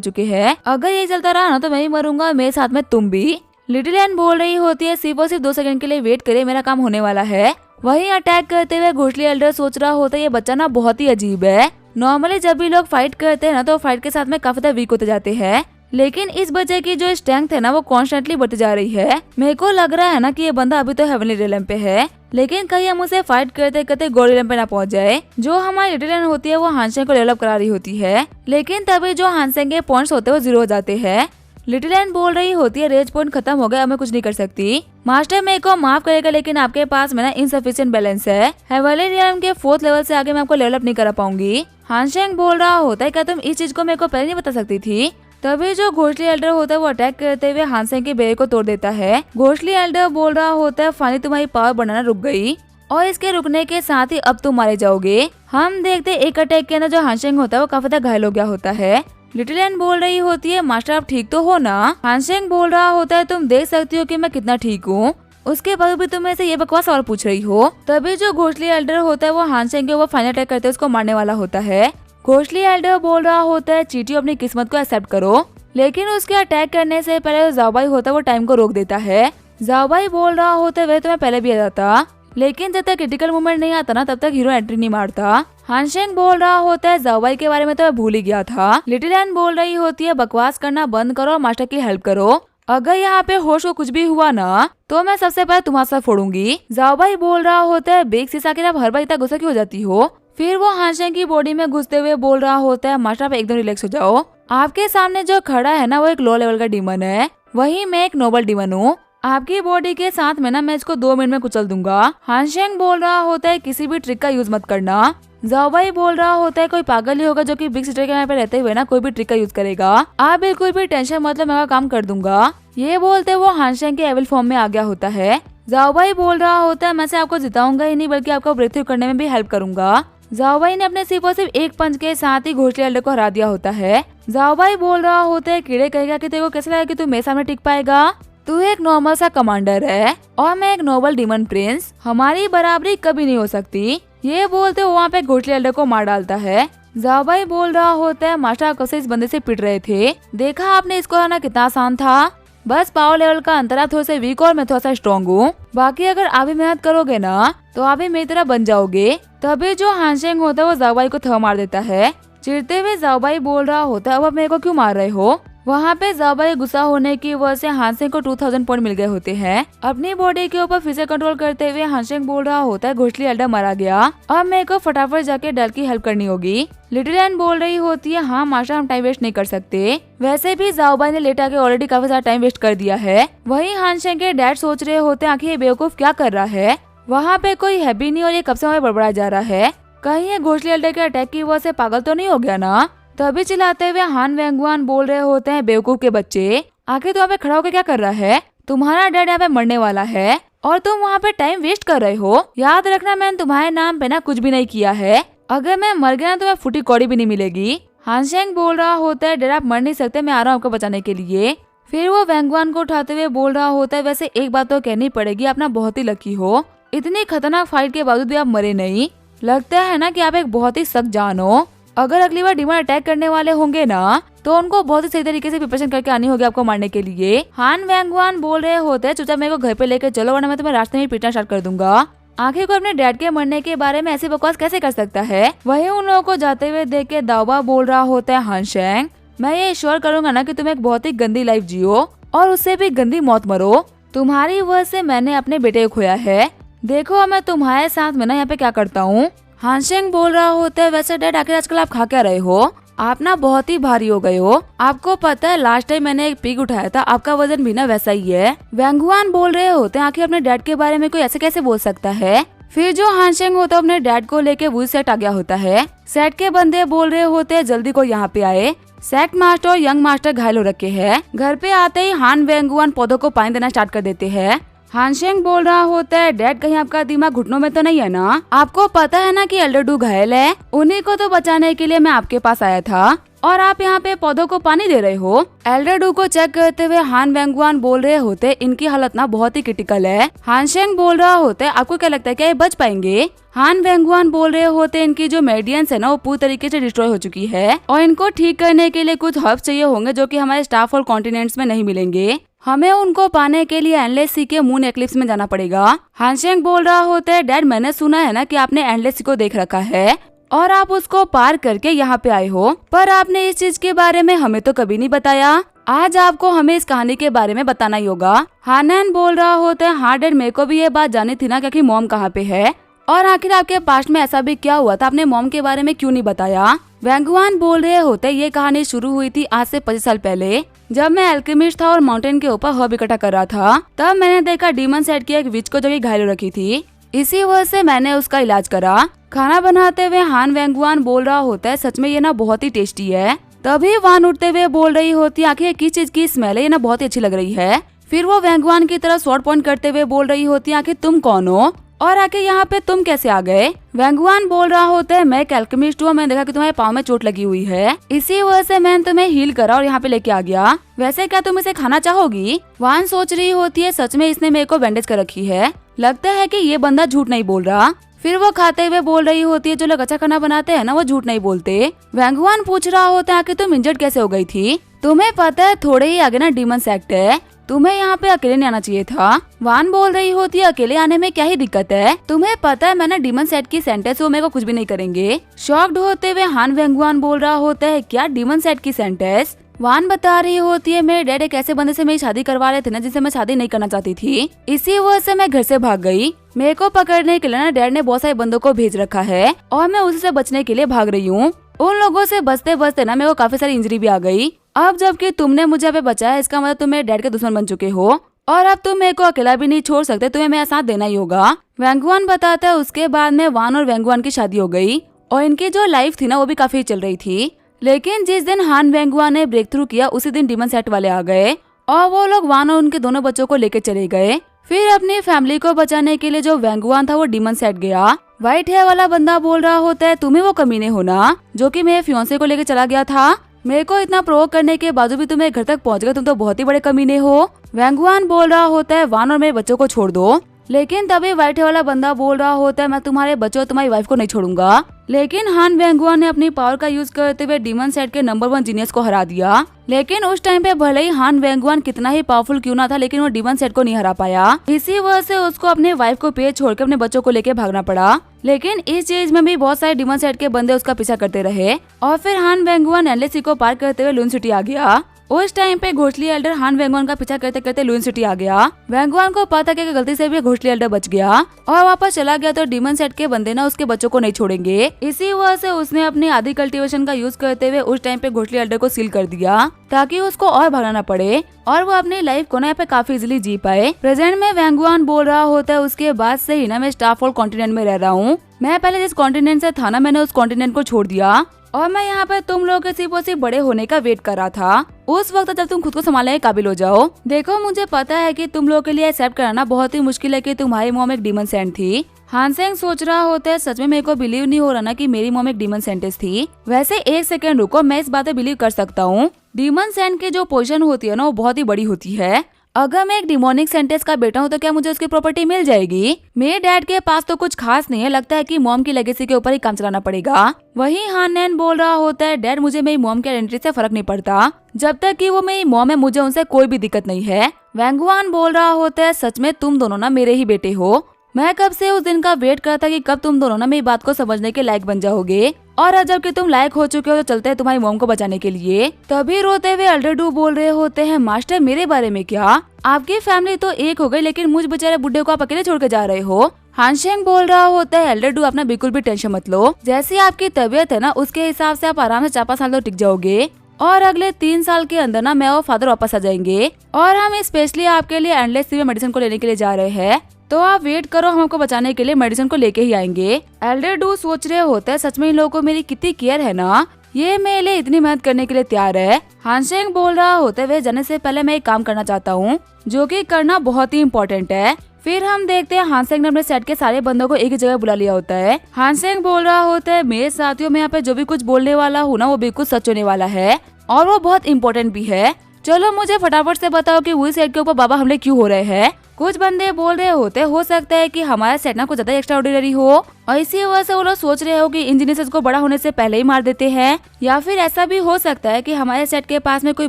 चुके हैं। अगर ये चलता रहा ना तो मैं ही मरूंगा, मेरे साथ में तुम भी। लिटिल एन बोल रही होती है, सिर्फ और सिर्फ 2 सेकंड के लिए वेट करे, मेरा काम होने वाला है। वहीं अटैक करते हुए घोषली एल्डर सोच रहा होता है ये बच्चा ना बहुत ही अजीब है। नॉर्मली जब भी लोग फाइट करते हैं ना तो फाइट के साथ में काफी वीक होते जाते हैं, लेकिन इस बच्चे की जो स्ट्रेंथ है ना वो कॉन्स्टेंटली बढ़ती जा रही है। मेरे को लग रहा है ना कि ये बंदा अभी तो हेवनली रियलम पे है, लेकिन कहीं हम उसे फाइट करते करते गोल्ड रियलम पे ना पहुंच जाए। जो हमारी लिटिल एन होती है वो हानसेंग को डेवलप करा रही होती है, लेकिन तभी जो हानसेंग के पॉइंट्स होते हैं वो 0 हो जाते हैं। लिटिल एन बोल रही होती है रेज पॉइंट खत्म हो गया, अब मैं कुछ नहीं कर सकती। मास्टर मेरे को माफ करेगा, लेकिन आपके पास में ना इनसफिशिएंट बैलेंस है। हेवनली रियलम के 4th लेवल से आगे मैं आपको डेवलप नहीं करा पाऊंगी। हानसेंग बोल रहा होता है क्या तुम इस चीज को मेरे को पहले नहीं बता सकती थी। तभी जो घोषली एल्डर होता है वो अटैक करते हुए हानसेंग के बेड़े को तोड़ देता है। घोषली एल्डर बोल रहा होता है फाइनली तुम्हारी पावर बनाना रुक गई, और इसके रुकने के साथ ही अब तुम मारे जाओगे। हम देखते एक अटैक के अंदर जो हानसेंग होता है वो काफी घायल हो गया होता है। लिटिल एन बोल रही होती है मास्टर आप ठीक तो हो ना। हानसेंग बोल रहा होता है तुम देख सकती हो कि मैं कितना ठीक हूँ, उसके बाद भी तुम मेरे से ये बकवास सवाल पूछ रही हो। तभी जो घोषली एल्डर होता है वो हानसेंग के ऊपर फाइनल अटैक करते उसको मारने वाला होता है। घोषली एल्डर बोल रहा होता है चींटी अपनी किस्मत को एक्सेप्ट करो, लेकिन उसके अटैक करने से पहले जो ज़ाओबाई होता है वो टाइम को रोक देता है। ज़ाओबाई बोल रहा होता है वह तो मैं पहले भी आ जाता, लेकिन जब तक क्रिटिकल मोमेंट नहीं आता ना तब तक हीरो एंट्री नहीं मारता। हानसेंग बोल रहा होता है ज़ाओबाई के बारे में तो मैं भूल ही गया था। लिटिल एन बोल रही होती है बकवास करना बंद करो और मास्टर की हेल्प करो, अगर यहाँ पे होश को कुछ भी हुआ ना तो मैं सबसे पहले तुम्हारा सर फोड़ूंगी। ज़ाओबाई बोल रहा होता है बिग सिस आखिर आप हर बार इतना गुस्सा क्यों हो जाती हो। फिर वो हानसेंग की बॉडी में घुसते हुए बोल रहा होता है मास्टर आप एकदम रिलैक्स हो जाओ, आपके सामने जो खड़ा है ना वो एक लो लेवल का डीमन है, वही मैं एक नोबल डीमन हूँ। आपकी बॉडी के साथ में ना मैं इसको 2 मिनट में कुचल दूंगा। हानसेंग बोल रहा होता है किसी भी ट्रिक का यूज मत करना। ज़ाओबाई बोल रहा होता है कोई पागल ही होगा जो कि बिग सिस्टर के यहाँ पे रहते हुए ना कोई भी ट्रिक का यूज करेगा, आप बिल्कुल भी टेंशन मतलब मैं काम कर दूंगा। ये बोलते वो हानसेंग के एविल फॉर्म में आ गया होता है। ज़ाओबाई बोल रहा होता है मैं से आपको जिताऊंगा ही नहीं बल्कि आपको ब्रेक थ्रू करने में भी हेल्प करूंगा। ज़ाओबाई ने अपने सिर्फ और सिर्फ एक पंच के साथ ही घोषली एल्डर को हरा दिया होता है। ज़ाओबाई बोल रहा होता है कीड़े कहेगा कि तेरे को कैसे लगा कि तू मेरे सामने टिक पाएगा, तू एक नॉर्मल सा कमांडर है और मैं एक नोबल डीमन प्रिंस, हमारी बराबरी कभी नहीं हो सकती। ये बोलते वो वहाँ पे घोषली एल्डर को मार डालता है। ज़ाओबाई बोल रहा होता है मास्टर आप कब से इस बंदे से पिट रहे थे, देखा आपने इसको हराना कितना आसान था, बस पावर लेवल का अंतर आप थोड़े से वीक और मैं थोड़ा सा स्ट्रॉन्ग हूँ, बाकी अगर आप भी मेहनत करोगे ना तो आप भी मेरी तरह बन जाओगे। तभी जो हानसेंग होता है वो ज़ाओबाई को थप्पड़ मार देता है। चिढ़ते हुए ज़ाओबाई बोल रहा होता है अब आप मेरे को क्यों मार रहे हो। वहाँ पे ज़ाओबाई गुस्सा होने की वजह से हानसेंग को 2000 पॉइंट मिल गए होते हैं। अपनी बॉडी के ऊपर फिर से कंट्रोल करते हुए हानसेंग बोल रहा होता है घोषली एल्डर मारा गया, अब मेरे को फटाफट जाके डल की हेल्प करनी होगी। लिटिल एन बोल रही होती है हाँ मास्टर हम टाइम वेस्ट नहीं कर सकते, वैसे भी ज़ाओबाई ने लेट आके ऑलरेडी काफी सारा टाइम वेस्ट कर दिया है। वहीं हानसेंग के डैड सोच रहे होते हैं आखिर ये बेवकूफ क्या कर रहा है, वहाँ पे कोई है भी नहीं और ये कब से वहाँ बड़बड़ा जा रहा है, कहीं ये घोषली एल्डर के अटैक की वजह से पागल तो नहीं हो गया ना। तभी चिल्लाते हुए हान वेंगुआन बोल रहे होते हैं बेवकूफ के बच्चे, आखिर तू यहाँ पे खड़ा होकर क्या कर रहा है, तुम्हारा डैड यहाँ पे मरने वाला है और तुम वहाँ पे टाइम वेस्ट कर रहे हो। याद रखना मैंने तुम्हारे नाम पे ना कुछ भी नहीं किया है, अगर मैं मर गया तो मैं फूटी कौड़ी भी नहीं मिलेगी। हानसेंग बोल रहा होता है डैड आप मर नहीं सकते, मैं आ रहा हूँ आपको बचाने के लिए। फिर वो वेंगुआन को उठाते हुए बोल रहा होता है वैसे एक बात तो कहनी पड़ेगी, आप ना बहुत ही लकी हो, इतनी खतरनाक फाइट के बावजूद भी आप मरे नहीं, लगता है ना कि आप एक बहुत ही सख्त जान हो। अगर अगली बार डीमन अटैक करने वाले होंगे ना तो उनको बहुत ही सही तरीके से प्रिपरेशन करके आनी होगी आपको मारने के लिए। हान वेंगुआन बोल रहे होते हैं चुपचाप मेरे को घर पे लेके चलो वरना मैं तुम्हें रास्ते में पीटना स्टार्ट कर दूंगा। आखिर को अपने डैड के मरने के बारे में ऐसी बकवास कैसे कर सकता है। वहीं उन लोगों को जाते हुए देख के दाओबा बोल रहा होता है हानसेंग मैं ये श्योर करूंगा ना कि तुम एक बहुत ही गंदी लाइफ जियो और उससे भी गंदी मौत मरो, तुम्हारी वजह से मैंने अपने बेटे को खोया है, देखो मैं तुम्हारे साथ में ना यहाँ पे क्या करता हूँ। हानसेंग बोल रहा होता है वैसे डैड आखिर आजकल आप खा क्या रहे हो, आप ना बहुत ही भारी हो गए हो, आपको पता है लास्ट टाइम मैंने एक पिग उठाया था आपका वजन भी ना वैसा ही है। वेंगुआन बोल रहे होते हैं आखिर अपने डैड के बारे में कोई ऐसे कैसे बोल सकता है। फिर जो हानसेंग होता है अपने डैड को लेके वही सेट आ गया होता है। सेट के बंदे बोल रहे होते हैं जल्दी को यहाँ पे आए, सेट मास्टर और यंग मास्टर घायल हो रखे हैं। घर पे आते ही हान वेंगुआन पौधों को पानी देना स्टार्ट कर देते हैं। हानशेंग बोल रहा होता है, डैड कहीं आपका दिमाग घुटनों में तो नहीं है ना? आपको पता है ना कि एल्डर डू घायल है, उन्हीं को तो बचाने के लिए मैं आपके पास आया था और आप यहाँ पे पौधों को पानी दे रहे हो। एल्डर डू को चेक करते हुए हान वेंगुआन बोल रहे होते, इनकी हालत ना बहुत ही क्रिटिकल है। हानशेंग बोल रहा होता है, आपको क्या लगता है क्या ये बच पाएंगे? हान वेंगुआन बोल रहे होते, इनकी जो मेडियंस है ना वो पूरी तरीके से डिस्ट्रॉय हो चुकी है और इनको ठीक करने के लिए कुछ हर्ब्स चाहिए होंगे जो कि हमारे स्टार और कॉन्टिनेंट्स में नहीं मिलेंगे। हमें उनको पाने के लिए एंडलेस सी के मून एक्लिप्स में जाना पड़ेगा। हानशेंग बोल रहा होता है, डैड मैंने सुना है ना कि आपने एंडलेस सी को देख रखा है और आप उसको पार करके यहाँ पे आए हो, पर आपने इस चीज के बारे में हमें तो कभी नहीं बताया। आज आपको हमें इस कहानी के बारे में बताना ही होगा। हानैन बोल रहा होता है, हाँ डैड मेरे को भी ये बात जानी थी ना कि मॉम कहाँ पे है और आखिर आपके पास्ट में ऐसा भी क्या हुआ था, आपने मॉम के बारे में क्यों नहीं बताया? वेंगुआन बोल रहे होते, ये कहानी शुरू हुई थी आज से 25 साल पहले, जब मैं अल्केमिस्ट था और माउंटेन के ऊपर हर्ब इकट्ठा कर रहा था। तब मैंने देखा डीमन साइड की एक विच को जो कि घायल रखी थी, इसी वजह से मैंने उसका इलाज करा। खाना बनाते हुए हान वेंगुआन बोल रहा होता है, सच में ये ना बहुत ही टेस्टी है। तभी वान उठते हुए बोल रही होती, आखिर किस चीज की स्मेल है, ये ना बहुत ही अच्छी लग रही है। फिर वो वेंगुआन की तरफ शॉर्ट पॉइंट करते हुए बोल रही होती, आखिर तुम कौन हो और आके यहाँ पे तुम कैसे आ गए? वेंगुआन बोल रहा होता है, मैं एक एल्केमिस्ट हूँ, मैंने देखा कि तुम्हारे पाँव में चोट लगी हुई है, इसी वजह से मैंने तुम्हें हील करा और यहाँ पे लेके आ गया। वैसे क्या तुम इसे खाना चाहोगी? वान सोच रही होती है, सच में इसने मेरे को बैंडेज कर रखी है, लगता है कि ये बंदा झूठ नहीं बोल रहा। फिर वो खाते हुए बोल रही होती है, जो लोग अच्छा खाना बनाते हैं ना वो झूठ नहीं बोलते। वेंगुआन पूछ रहा होता है, कि तुम इंजर्ड कैसे हो गई थी? तुम्हें पता है थोड़े ही आगे ना डीमन सेक्ट है, तुम्हें यहाँ पे अकेले नहीं आना चाहिए था। वान बोल रही होती है, अकेले आने में क्या ही दिक्कत है, तुम्हें पता है मैं ना डीमन सेट की सेंटेंस, वो मेरे को कुछ भी नहीं करेंगे। शॉक्ड होते हुए हान वेंगुआन बोल रहा होता है, क्या डीमन सेट की सेंटेंस? वान बता रही होती है, मेरे डैड एक ऐसे बंदे से मेरी शादी करवा रहे थे ना जिससे मैं शादी नहीं करना चाहती थी, इसी वजह से मैं घर से भाग गई। मेरे को पकड़ने के लिए ना डैड ने बहुत सारे बंदों को भेज रखा है और मैं उसी से बचने के लिए भाग रही हूँ। उन लोगों से बचते बचते ना मेरे को काफी सारी इंजरी भी आ गई। अब जबकि तुमने मुझे अभी बचाया, इसका मतलब तुम मेरे डैड के दुश्मन बन चुके हो और अब तुम मेरे को अकेला भी नहीं छोड़ सकते, तुम्हें मेरा साथ देना ही होगा। वेंगुआन बताता है, उसके बाद में वान और वेंगुआन की शादी हो गई और इनकी जो लाइफ थी ना वो भी काफी चल रही थी। लेकिन जिस दिन हान वेंगुआन ने ब्रेक थ्रू किया उसी दिन डीमन सेट वाले आ गए और वो लोग वान और उनके दोनों बच्चों को लेके चले गए। फिर अपनी फैमिली को बचाने के लिए जो वेंगुआन था वो डीमन सेट गया। व्हाइट हेयर वाला बंदा बोल रहा होता है, तुम्हें वो कमीने हो ना जो कि मेरे फियांसे को लेके चला गया था, मेरे को इतना प्रोवोक करने के बावजूद भी तुम्हें घर तक पहुंच गए, तुम तो बहुत ही बड़े कमीने हो। वेंगुआन बोल रहा होता है, वान और मेरे बच्चों को छोड़ दो। लेकिन तभी व्हाइट हेयर वाला बंदा बोल रहा होता है, मैं तुम्हारे बच्चों और तुम्हारी वाइफ को नहीं छोड़ूंगा। लेकिन हान वेंगुआन ने अपनी पावर का यूज करते हुए डीमन सेट के नंबर 1 जीनियस को हरा दिया। लेकिन उस टाइम पे भले ही हान वेंगुआन कितना ही पावरफुल क्यों ना था, लेकिन वो डीमन सेट को नहीं हरा पाया। इसी वजह से उसको अपने वाइफ को पेड़ छोड़कर अपने बच्चों को लेके भागना पड़ा। लेकिन इस चीज में भी बहुत सारे डीमन सेट के बंदे उसका पीछा करते रहे और फिर हान वेंगुआन एंडलेस सी को पार करते हुए लून सिटी आ गया। उस टाइम पे घोषली एल्डर हान वेंगुआन का पीछा करते करते लून सिटी आ गया। वेंगुआन को पता कि गलती से भी घोषली एल्डर बच गया और वापस चला गया, तो डीमन सेट के बंदे ना उसके बच्चों को नहीं छोड़ेंगे। इसी वजह से उसने अपनी आदि कल्टीवेशन का यूज करते हुए उस टाइम पे घोषली एल्डर को सील कर दिया ताकि उसको और भागना ना पड़े और वो अपनी लाइफ को ना यहाँ पे काफी इजीली जी पाए। प्रेजेंट में वेंगुआन बोल रहा होता है, उसके बाद से ही ना मैं स्टारफॉल कॉन्टिनेंट में रह रहा हूँ। मैं पहले जिस कॉन्टिनेंट से था ना मैंने उस कॉन्टिनेंट को छोड़ दिया और मैं यहाँ पे तुम लोगों के सिर्फ और सिर्फ बड़े होने का वेट कर रहा था, उस वक्त जब तुम खुद को संभालने के काबिल हो जाओ। देखो मुझे पता है कि तुम लोगों के लिए एक्सेप्ट कराना बहुत ही मुश्किल है कि तुम्हारी मॉम एक डीमन सेंट थी। हानसेंग सोच रहा होता है, सच में मेरे को बिलीव नहीं हो रहा ना कि मेरी मॉम एक डीमन सेंटेस थी। वैसे एक सेकंड रुको, मैं इस बात पे बिलीव कर सकता हूँ। डीमन सेंट की जो पोजीशन होती है ना वो बहुत ही बड़ी होती है। अगर मैं एक डिमोनिक सेंटेंस का बेटा हूँ तो क्या मुझे उसकी प्रॉपर्टी मिल जाएगी? मेरे डैड के पास तो कुछ खास नहीं है, लगता है कि मॉम की लेगेसी के ऊपर ही काम चलाना पड़ेगा। वहीं हानैन बोल रहा होता है, डैड मुझे मेरी मॉम के आइडेंटिटी से फर्क नहीं पड़ता, जब तक कि वो मेरी मॉम है मुझे उनसे कोई भी दिक्कत नहीं है। वेंगुआन बोल रहा होता है, सच में तुम दोनों ना मेरे ही बेटे हो। मैं कब से उस दिन का वेट कर था कि कब तुम दोनों ना मेरी बात को समझने के लायक बन जाओगे और अब जबकि तुम लायक हो चुके हो तो चलते हैं तुम्हारी मॉम को बचाने के लिए। तभी रोते हुए एल्डर डू बोल रहे होते हैं, मास्टर मेरे बारे में क्या? आपकी फैमिली तो एक हो गई लेकिन मुझ बेचारे बुड्ढे को आप अकेले छोड़ के जा रहे हो। हानशेंग बोल रहा होता है, एल्डर डू अपना बिल्कुल भी टेंशन मत लो, जैसी आपकी तबीयत है ना उसके हिसाब से आप आराम से 4-5 साल तो टिक जाओगे और अगले 3 साल के अंदर ना मैं और फादर वापस आ जाएंगे और हम स्पेशली आपके लिए एंडलेस सी मेडिसिन को लेने के लिए जा रहे हैं, तो आप वेट करो, हम आपको बचाने के लिए मेडिसिन को लेके ही आएंगे। एल्डर डू सोच रहे होते हैं, सच में इन लोगों को मेरी कितनी केयर है ना, ये मेरे लिए इतनी मेहनत करने के लिए तैयार है। हानशेंग बोल रहा होते हुए जाने से पहले मैं एक काम करना चाहता हूँ, जो कि करना बहुत ही इम्पोर्टेंट है। फिर हम देखते हैं हानशेंग ने अपने सेट के सारे बंदों को एक ही जगह बुला लिया होता है। हानशेंग बोल रहा होता है, मेरे साथियों में यहाँ पे जो भी कुछ बोलने वाला हूँ ना, वो बिल्कुल सच होने वाला है और वो बहुत इम्पोर्टेंट भी है। चलो मुझे फटाफट से बताओ कि वही सेट के ऊपर बाबा हमले क्यों हो रहे हैं। कुछ बंदे बोल रहे होते हो सकता है कि हमारा सेट ना कुछ ज्यादा एक्स्ट्रा ऑर्डिनरी हो और इसी वजह से वो लोग सोच रहे हो कि इंजीनियर्स को बड़ा होने से पहले ही मार देते हैं, या फिर ऐसा भी हो सकता है कि हमारे सेट के पास में कोई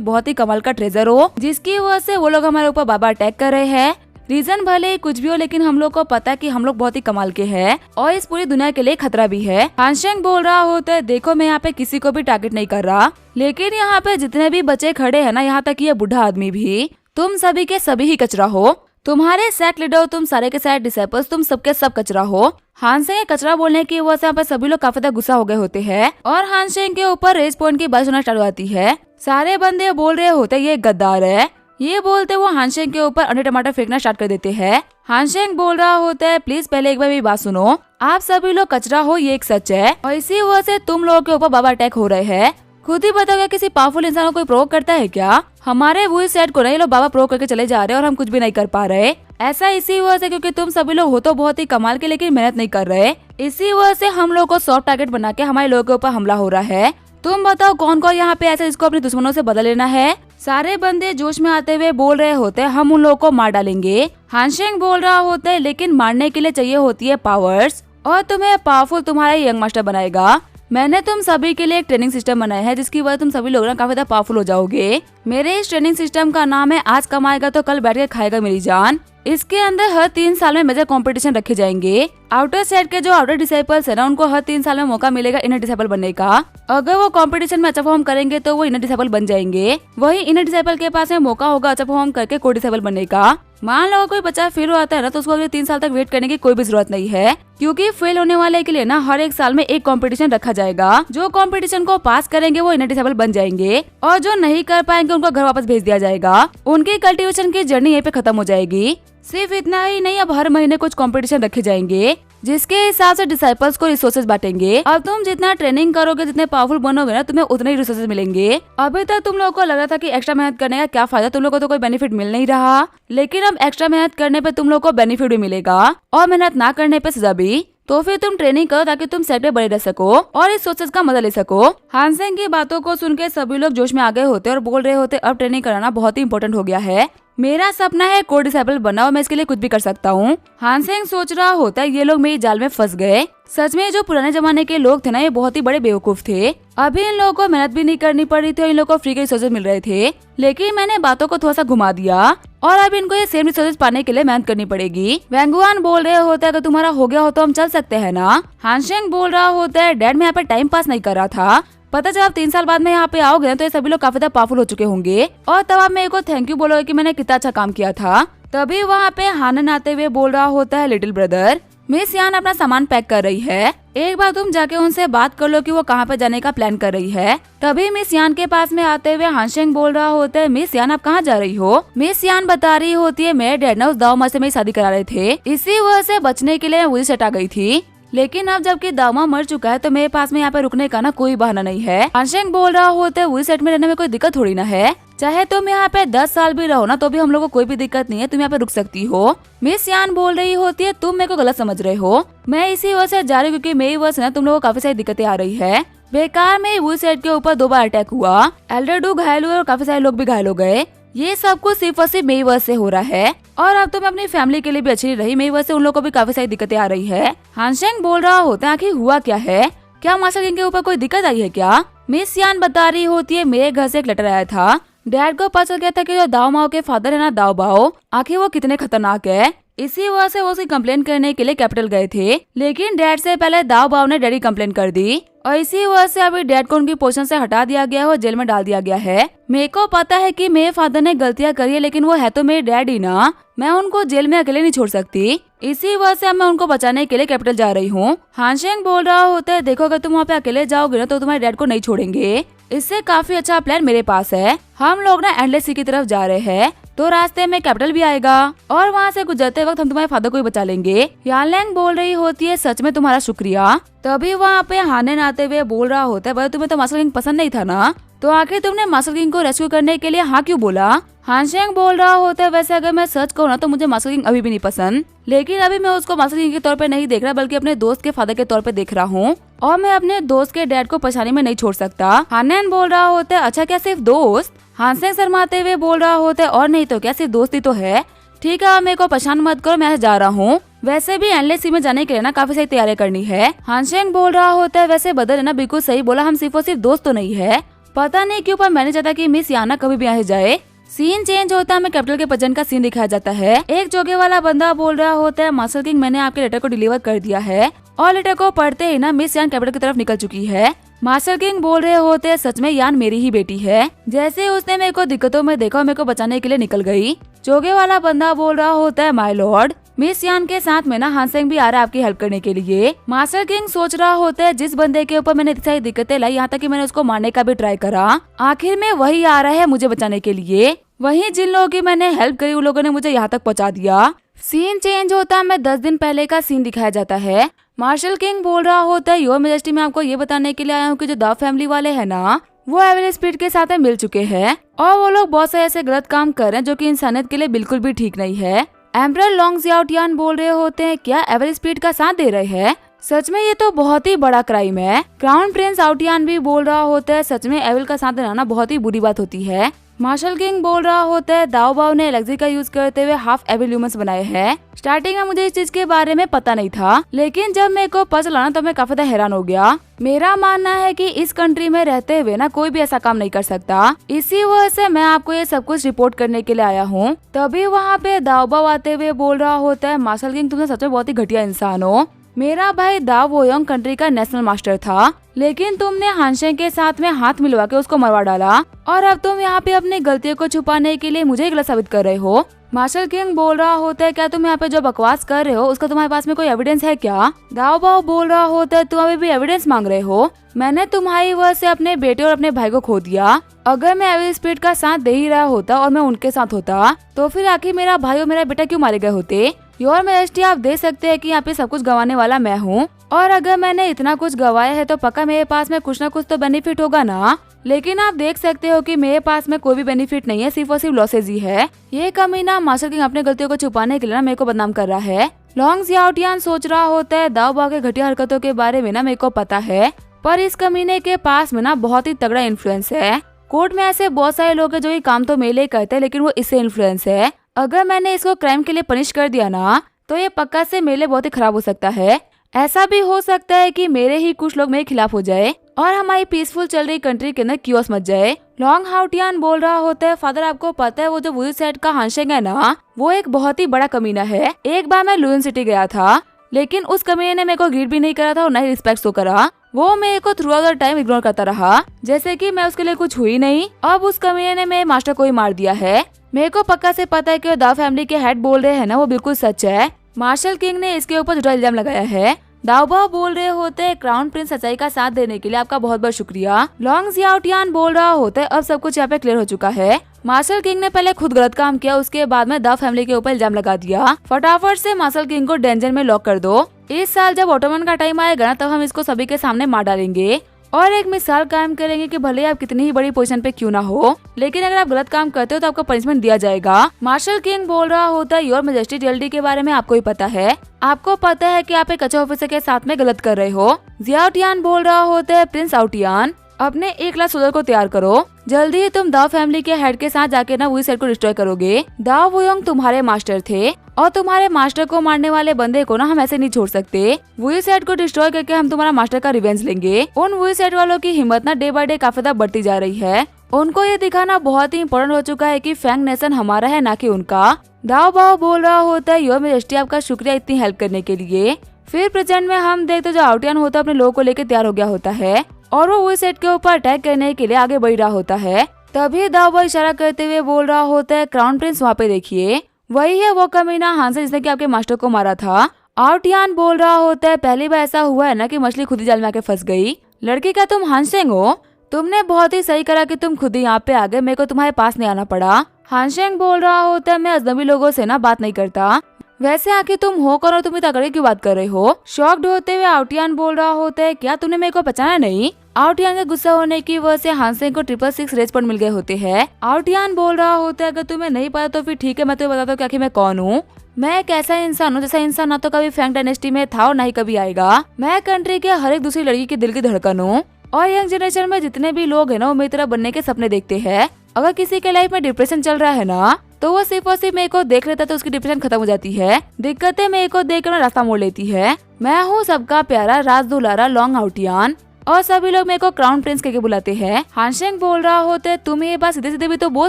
बहुत ही कमाल का ट्रेजर हो जिसकी वजह से वो लोग हमारे ऊपर बाबा अटैक कर रहे हैं। रीजन भले ही कुछ भी हो, लेकिन हम लोग को पता है कि हम लोग बहुत ही कमाल के हैं और इस पूरी दुनिया के लिए खतरा भी है। हानशेंग बोल रहा होता है, देखो मैं यहाँ पे किसी को भी टारगेट नहीं कर रहा, लेकिन यहाँ पे जितने भी बच्चे खड़े हैं ना, यहाँ तक ये बुढ़ा आदमी भी, तुम सभी के सभी ही कचरा हो। तुम्हारे सेट लीडर, तुम सारे के सारे डिसेपल्स, तुम सबके सब कचरा हो। हानशेंग के कचरा बोलने की वजह से यहाँ पे सभी लोग काफी ज्यादा गुस्सा हो गए होते हैं और हानशेंग के ऊपर रेस पॉइंट की बारिश होना स्टार्ट हो जाती है। सारे बंदे बोल रहे होते ये गद्दार है। ये बोलते वो हानशेंग के ऊपर अंडे टमाटर फेंकना स्टार्ट कर देते हैं। हानशेंग बोल रहा होता है, प्लीज पहले एक बार मेरी बात सुनो, आप सभी लोग कचरा हो, ये एक सच है और इसी वजह से तुम लोगों के ऊपर बाबा अटैक हो रहे हैं। खुद ही बताओ, क्या किसी पावरफुल इंसान को कोई प्रोवोक करता है क्या? हमारे वही सेट को नहीं लोग बाबा प्रोवोक करके चले जा रहे हैं और हम कुछ भी नहीं कर पा रहे। ऐसा इसी वजह से क्योंकि तुम सभी लोग हो तो बहुत ही कमाल के, लेकिन मेहनत नहीं कर रहे। इसी वजह से हम लोग को सॉफ्ट टारगेट बना के हमारे लोगों के ऊपर हमला हो रहा है। तुम बताओ कौन कौन यहाँ पे ऐसा जिसको अपने दुश्मनों से बदल लेना है। सारे बंदे जोश में आते हुए बोल रहे होते हैं, हम उन लोगों को मार डालेंगे। हानशेंग बोल रहा होता है, लेकिन मारने के लिए चाहिए होती है पावर्स और तुम्हें पावरफुल तुम्हारा यंग मास्टर बनाएगा। मैंने तुम सभी के लिए एक ट्रेनिंग सिस्टम बनाया है जिसकी वजह तुम सभी लोग ना काफी ज्यादा पावरफुल हो जाओगे। मेरे इस ट्रेनिंग सिस्टम का नाम है आज कमाएगा तो कल बैठ के खाएगा मेरी जान। इसके अंदर हर 3 साल में मेजर कंपटीशन रखे जाएंगे। आउटर सेट के जो आउटर डिसेबल्स है ना, उनको हर 3 साल में मौका मिलेगा इनर डिसेबल बनने का। अगर वो कंपटीशन में अच्छा परफॉर्म करेंगे तो वो इनर डिसेबल बन जाएंगे। वही इनर डिसेबल के पास में मौका होगा अच्छा परफॉर्म करके कोर डिसेबल बनने का। मान लो कोई बच्चा फेल हो आता है ना, तो उसको अगले 3 साल तक वेट करने की कोई भी जरूरत नहीं है, क्योंकि फेल होने वाले के लिए ना हर 1 साल में एक कंपटीशन रखा जाएगा। जो कंपटीशन को पास करेंगे वो इनर डिसेबल बन जाएंगे और जो नहीं कर पाएंगे उनको घर वापस भेज दिया जाएगा। उनकी कल्टीवेशन की जर्नी यहीं पे खत्म हो जाएगी। सिर्फ इतना ही नहीं, अब हर महीने कुछ कंपटीशन रखे जाएंगे जिसके हिसाब से डिसाइपल्स को रिसोर्सेज बांटेंगे। अब तुम जितना ट्रेनिंग करोगे, जितने पावरफुल बनोगे ना, तुम्हें उतने ही रिसोर्सेज मिलेंगे। अभी तक तुम लोगों को लग रहा था कि एक्स्ट्रा मेहनत करने का क्या फायदा, तुम लोगों को तो कोई बेनिफिट मिल नहीं रहा, लेकिन अब एक्स्ट्रा मेहनत करने पे तुम लोगों को बेनिफिट भी मिलेगा और मेहनत ना करने पे सजा भी। तो फिर तुम ट्रेनिंग करो ताकि तुम सेट पे बने रह सको और इस सोचेस का मजा ले सको। हानशेंग की बातों को सुन के सभी लोग जोश में आ गए होते और बोल रहे होते, अब ट्रेनिंग कराना बहुत ही इंपॉर्टेंट हो गया है। मेरा सपना है कोर डिसेबल बनना और मैं इसके लिए कुछ भी कर सकता हूँ। हानशेंग सोच रहा होता है, ये लोग मेरी जाल में फंस गए। सच में जो पुराने जमाने के लोग थे ना, ये बहुत ही बड़े बेवकूफ थे। अभी इन लोगों को मेहनत भी नहीं करनी पड़ रही थी और इन लोगों को फ्री के रिसोर्सेज मिल रहे थे, लेकिन मैंने बातों को थोड़ा सा घुमा दिया और अब इनको ये सेम रिसोर्सेज पाने के लिए मेहनत करनी पड़ेगी। वेंगुआन बोल रहे होते हैं, अगर तुम्हारा हो गया हो तो हम चल सकते हैं ना। हानशेंग बोल रहा होता है, डैड मैं यहाँ पे टाइम पास नहीं कर रहा था, पता चला 3 साल बाद में यहाँ पे आओगे तो ये सभी लोग काफी ज्यादा पावरफुल हो चुके होंगे और तब आप मेरे को थैंक यू बोलोगे कि मैंने कितना अच्छा काम किया था। तभी वहाँ पे हानन आते हुए बोल रहा होता है, लिटिल ब्रदर मिस यान अपना सामान पैक कर रही है, एक बार तुम जाके उनसे बात कर लो कि वो कहाँ पे जाने का प्लान कर रही है। तभी मिस यान के पास में आते हुए हानशेंग बोल रहा होता है, मिस यान आप कहाँ जा रही हो। मिस यान बता रही होती है, मेरे डैड ना उस दाऊ से मेरी शादी करा रहे थे, इसी वजह से बचने के लिए मैं वही सेट आ गई थी, लेकिन अब जबकि दामा मर चुका है तो मेरे पास में यहाँ पे रुकने का ना कोई बहाना नहीं है। हानशेंग बोल रहा होता है, वही सेट में रहने में कोई दिक्कत थोड़ी ना है, चाहे तुम यहाँ पे 10 साल भी रहो ना तो भी हम लोग को कोई भी दिक्कत नहीं है, तुम यहाँ पे रुक सकती हो। मिस यान बोल रही होती है, तुम मेरे को गलत समझ रहे हो, मैं इसी वजह से जा रही हूँ क्योंकि मेरी वजह से ना तुम लोगों को काफी सारी दिक्कतें आ रही है। बेकार में वही सेट के ऊपर 2 बार अटैक हुआ, एल्डर डू घायल हुए और काफी सारे लोग भी घायल हो गए। ये सब कुछ सिर्फ और सिर्फ मेरी वजह से हो रहा है और अब तो मैं अपनी फैमिली के लिए भी अच्छी रही, मेरी वजह से उन लोगों को भी काफी सारी दिक्कतें आ रही है। हानशेंग बोल रहा होता है, आखिर हुआ क्या है, क्या मास्टर किंग के ऊपर कोई दिक्कत आई है क्या। मिस यान बता रही होती है, मेरे घर से एक लेटर आया था, डैड को पता चल गया था कि जो दाओ माओ के फादर है ना दाओ बाओ, आखिर वो कितने खतरनाक है, इसी वजह से वो उसकी कंप्लेन करने के लिए कैपिटल गए थे, लेकिन डैड से पहले दाओ बाओ ने डैडी कंप्लेन कर दी और इसी वजह से अभी डैड को उनकी पोजीशन से हटा दिया गया है और जेल में डाल दिया गया है। मेरे को पता है कि मेरे फादर ने गलतियां करी है, लेकिन वो है तो मेरे डैड ही ना, मैं उनको जेल में अकेले नहीं छोड़ सकती, इसी वजह से अब मैं उनको बचाने के लिए कैपिटल जा रही हूँ। हानशेंग बोल रहा होता है, देखो अगर तुम वहाँ पे अकेले जाओगे ना तो तुम्हारे डैड को नहीं छोड़ेंगे, इससे काफी अच्छा प्लान मेरे पास है। हम लोग ना एंडलेस सी की तरफ जा रहे हैं, तो रास्ते में कैपिटल भी आएगा और वहाँ से गुजरते वक्त हम तुम्हारे फादर को ही बचा लेंगे। यान लैंग बोल रही होती है, सच में तुम्हारा शुक्रिया। तभी वहाँ पे हानेन आते हुए बोल रहा होता है, भाई तुम्हें तो मास्टर किंग पसंद नहीं था ना, तो आखिर तुमने मास्टर किंग को रेस्क्यू करने के लिए हाँ क्यों बोला। हानशेंग बोल रहा होता है, वैसे अगर मैं सच कहूँ ना तो मुझे मास्टर किंग अभी भी नहीं पसंद, लेकिन अभी मैं उसको मास्टर किंग के तौर पे नहीं देख रहा बल्कि अपने दोस्त के फादर के तौर पे देख रहा हूँ और मैं अपने दोस्त के डैड को परेशानी में नहीं छोड़ सकता। हानेन बोल रहा होता है, अच्छा क्या सिर्फ दोस्त। हानशेंग शर्माते हुए बोल रहा होता है, और नहीं तो क्या, सिर्फ दोस्ती तो है। ठीक है, मेरे को परेशान मत करो, मैं जा रहा हूँ। वैसे भी एंडलेस सी में जाने के लिए ना काफी सारी तैयारी करनी है। हानशेंग बोल रहा होता है, वैसे बदल है ना, बिल्कुल सही बोला, हम सिर्फ और सिर्फ दोस्त तो नहीं है। पता नहीं क्यों पर मैंने चाहता कि मिस याना कभी भी यहाँ जाए। सीन चेंज होता है, हमें कैपिटल के प्रेजेंट का सीन दिखाया जाता है। एक जोगे वाला बंदा बोल रहा होता है, मास्टर किंग मैंने आपके लेटर को डिलीवर कर दिया है, और लेटर को पढ़ते ही ना मिस यान कैपिटल की तरफ निकल चुकी है। मास्टर किंग बोल रहे होते हैं, सच में यान मेरी ही बेटी है। जैसे उसने मेरे को दिक्कतों में देखा और मेरे को बचाने के लिए निकल गई। जोगे वाला बंदा बोल रहा होता है, माय लॉर्ड मिस यान के साथ में ना हानशेंग भी आ रहा है आपकी हेल्प करने के लिए। मास्टर किंग सोच रहा होता है, जिस बंदे के ऊपर मैंने इतनी सारी दिक्कतें लाई, यहाँ तक कि मैंने उसको मारने का भी ट्राई करा, आखिर में वही आ रहा है मुझे बचाने के लिए। वहीं जिन लोगों की मैंने हेल्प करी उन लोगों ने मुझे यहाँ तक पहुँचा दिया। सीन चेंज होता है, मैं 10 दिन पहले का सीन दिखाया जाता है। मार्शल किंग बोल रहा होता है, योर मेजेस्टी मैं आपको ये बताने के लिए आया हूँ कि जो द फैमिली वाले है ना, वो एवल स्पीड के साथ मिल चुके हैं और वो लोग बहुत से ऐसे गलत काम कर रहे हैं जो कि इंसानियत के लिए बिल्कुल भी ठीक नहीं है। एम्परर लॉन्ग जियाओटियान बोल रहे होते हैं, क्या एवल स्पीड का साथ दे रहे हैं? सच में ये तो बहुत ही बड़ा क्राइम है। क्राउन प्रिंस आउटियान भी बोल रहा होता है, सच में एवल का साथ देना बहुत ही बुरी बात होती है। मार्शल किंग बोल रहा होता है, दाओ बाओ ने एलेक्सी का यूज करते हुए हाफ एविल ह्यूमंस बनाए हैं। स्टार्टिंग में मुझे इस चीज के बारे में पता नहीं था, लेकिन जब मेरे को पता चला ना तो मैं काफी ज्यादा हैरान हो गया। मेरा मानना है कि इस कंट्री में रहते हुए ना कोई भी ऐसा काम नहीं कर सकता, इसी वजह से मैं आपको ये सब कुछ रिपोर्ट करने के लिए आया हूँ। तभी वहाँ पे दाओ बाओ आते हुए बोल रहा होता है, मार्शल किंग तुम सच में बहुत ही घटिया इंसान हो। मेरा भाई दाओ वोयोंग कंट्री का नेशनल मास्टर था, लेकिन तुमने हानशेंग के साथ में हाथ मिलवा के उसको मरवा डाला और अब तुम यहाँ पे अपनी गलतियों को छुपाने के लिए मुझे गलत साबित कर रहे हो। मार्शल किंग बोल रहा होता है, क्या तुम यहाँ पे जो बकवास कर रहे हो उसका तुम्हारे पास में कोई एविडेंस है क्या? दाओ बाओ बोल रहा होता है, तुम अभी भी एविडेंस मांग रहे हो? मैंने तुम्हारी वजह से अपने बेटे और अपने भाई को खो दिया। अगर मैं एविल स्पीड का साथ दे ही रहा होता और मैं उनके साथ होता तो फिर आखिर मेरा भाई और मेरा बेटा क्यों मारे गए होते? योर मेजेस्टी आप देख सकते हैं कि यहाँ पे सब कुछ गंवाने वाला मैं हूँ, और अगर मैंने इतना कुछ गंवाया है तो पक्का मेरे पास में कुछ ना कुछ तो बेनिफिट होगा ना। लेकिन आप देख सकते हो कि मेरे पास में कोई भी बेनिफिट नहीं है, सिर्फ और सिर्फ लॉसेज ही है। ये कमीना मास्टर किंग अपने गलतियों को छुपाने के लिए ना मेरे को बदनाम कर रहा है। लॉन्ग जियाओटियान सोच रहा होता है, दाओ बाओ के घटिया हरकतों के बारे में ना मेरे को पता है, पर इस कमीने के पास में ना बहुत ही तगड़ा इन्फ्लुएंस है। कोर्ट में ऐसे बहुत सारे लोग हैं जो ये काम तो मेरे लिए करते हैं, लेकिन वो इससे इन्फ्लुएंस है। अगर मैंने इसको क्राइम के लिए पनिश कर दिया ना तो ये पक्का से मेरे लिए बहुत ही खराब हो सकता है। ऐसा भी हो सकता है कि मेरे ही कुछ लोग मेरे खिलाफ हो जाए और हमारी पीसफुल चल रही कंट्री के अंदर कियोस मच जाए। लॉन्ग हाउटियान बोल रहा होता है, फादर आपको पता है वो जो वुई सेट का हानशेंग है ना, वो एक बहुत ही बड़ा कमीना है। एक बार मैं लुइन सिटी गया था, लेकिन उस कमीने ने मेरे को ग्रीट भी नहीं करा था और न ही रिस्पेक्ट तो करा। वो मेरे को through out the time ignore करता रहा, जैसे कि मैं उसके लिए कुछ हुई नहीं। अब उस कमीने ने मेरे मास्टर को ही मार दिया है। मेरे को पक्का से पता है कि द फैमिली के हेड बोल रहे हैं ना, वो बिल्कुल सच है। मार्शल किंग ने इसके ऊपर झूठा इल्जाम लगाया है। दाओ बाओ बोल रहे होते हैं, क्राउन प्रिंस सच्चाई का साथ देने के लिए आपका बहुत बहुत शुक्रिया। लॉन्ग जियाओटियान बोल रहा होता है, अब सब कुछ यहाँ पे क्लियर हो चुका है। मार्शल किंग ने पहले खुद गलत काम किया, उसके बाद में द फैमिली के ऊपर इल्जाम लगा दिया। फटाफट से मार्शल किंग को डेंजर में लॉक कर दो। इस साल जब ऑटोमन का टाइम आएगा ना तब हम इसको सभी के सामने मार डालेंगे और एक मिसाल कायम करेंगे कि भले आप कितनी ही बड़ी पोजीशन पे क्यों ना हो, लेकिन अगर आप गलत काम करते हो तो आपको पनिशमेंट दिया जाएगा। मार्शल किंग बोल रहा होता है, योर मेजेस्टी डीएलडी के बारे में आपको ही पता है। आपको पता है कि आप एक अच्छे ऑफिसर के साथ में गलत कर रहे हो। जियाओटियान बोल रहा होता है, प्रिंस आउटियान अपने 1 लाख सोल्जर को तैयार करो, जल्दी ही तुम दाओ फैमिली के हेड के साथ जाके ना वुई सेट को डिस्ट्रॉय करोगे। दाओ वोयोंग तुम्हारे मास्टर थे और तुम्हारे मास्टर को मारने वाले बंदे को ना हम ऐसे नहीं छोड़ सकते। वुई सेट को डिस्ट्रॉय करके हम तुम्हारा मास्टर का रिवेंज लेंगे। उन वुई सेट वालों की हिम्मत ना डे बाय डे काफी ज्यादा बढ़ती जा रही है। उनको ये दिखाना बहुत ही इम्पोर्टेंट हो चुका है कि फैंग नेशन हमारा है, ना कि उनका। दाओ बाओ बोल रहा होता है, योर मेजेस्टी आपका शुक्रिया इतनी हेल्प करने के लिए। फिर प्रेजेंट में हम देखते जो आउटियान होता है अपने लोगों को लेकर तैयार हो गया होता है और वो वुई सेट के ऊपर अटैक करने के लिए आगे बढ़ रहा होता है। तभी दाओ बाओ इशारा करते हुए बोल रहा होता है, क्राउन प्रिंस वहाँ पे देखिए, वही है वो कमीना हानसे जिसने कि आपके मास्टर को मारा था। आउटियान बोल रहा होता है, पहली बार ऐसा हुआ है ना कि मछली खुद ही जाल में आके फंस गई। लड़की क्या तुम हानसेंग हो? तुमने बहुत ही सही करा कि तुम खुद ही यहाँ पे आ गए, मेरे को तुम्हारे पास नहीं आना पड़ा। हानशेंग बोल रहा होता है, मैं अजनबी लोगों से ना बात नहीं करता। वैसे आखिर तुम हो कौन और तुम इतना तगड़े क्यों बात कर रहे हो? शॉक्ड होते हुए आउटियान बोल रहा होता है, क्या तुमने मेरे को पहचाना नहीं? आउटियान के गुस्सा होने की वजह से हानशेंग को 666 रेस पॉइंट मिल गए होते हैं। आउटियान बोल रहा होता है, अगर तुम्हें नहीं पता तो फिर ठीक है, मैं तुम्हें बताता हूँ कि आखिर मैं कौन हूँ। मैं एक ऐसा इंसान हूँ जैसा इंसान ना तो कभी फैंग डायनेस्टी में था और ना ही कभी आएगा। मैं कंट्री के हर एक दूसरी लड़की के दिल की धड़कन हूँ और यंग जनरेशन में जितने भी लोग है ना वो मेरी तरह बनने के सपने देखते हैं। अगर किसी के लाइफ में डिप्रेशन चल रहा है ना तो वो सिर्फ और सिर्फ मेरे को देख लेता तो उसकी डिप्रेशन खत्म हो जाती है। दिक्कतें मेरे को देख कर रास्ता मोड़ लेती है। मैं हूँ सबका प्यारा राज दुलारा लॉन्ग आउटियान और सभी लोग मेरे को क्राउन प्रिंस कह के बुलाते हैं। हानशेंग बोल रहा होता, तुम ये बात सीधे सीधे भी तो बोल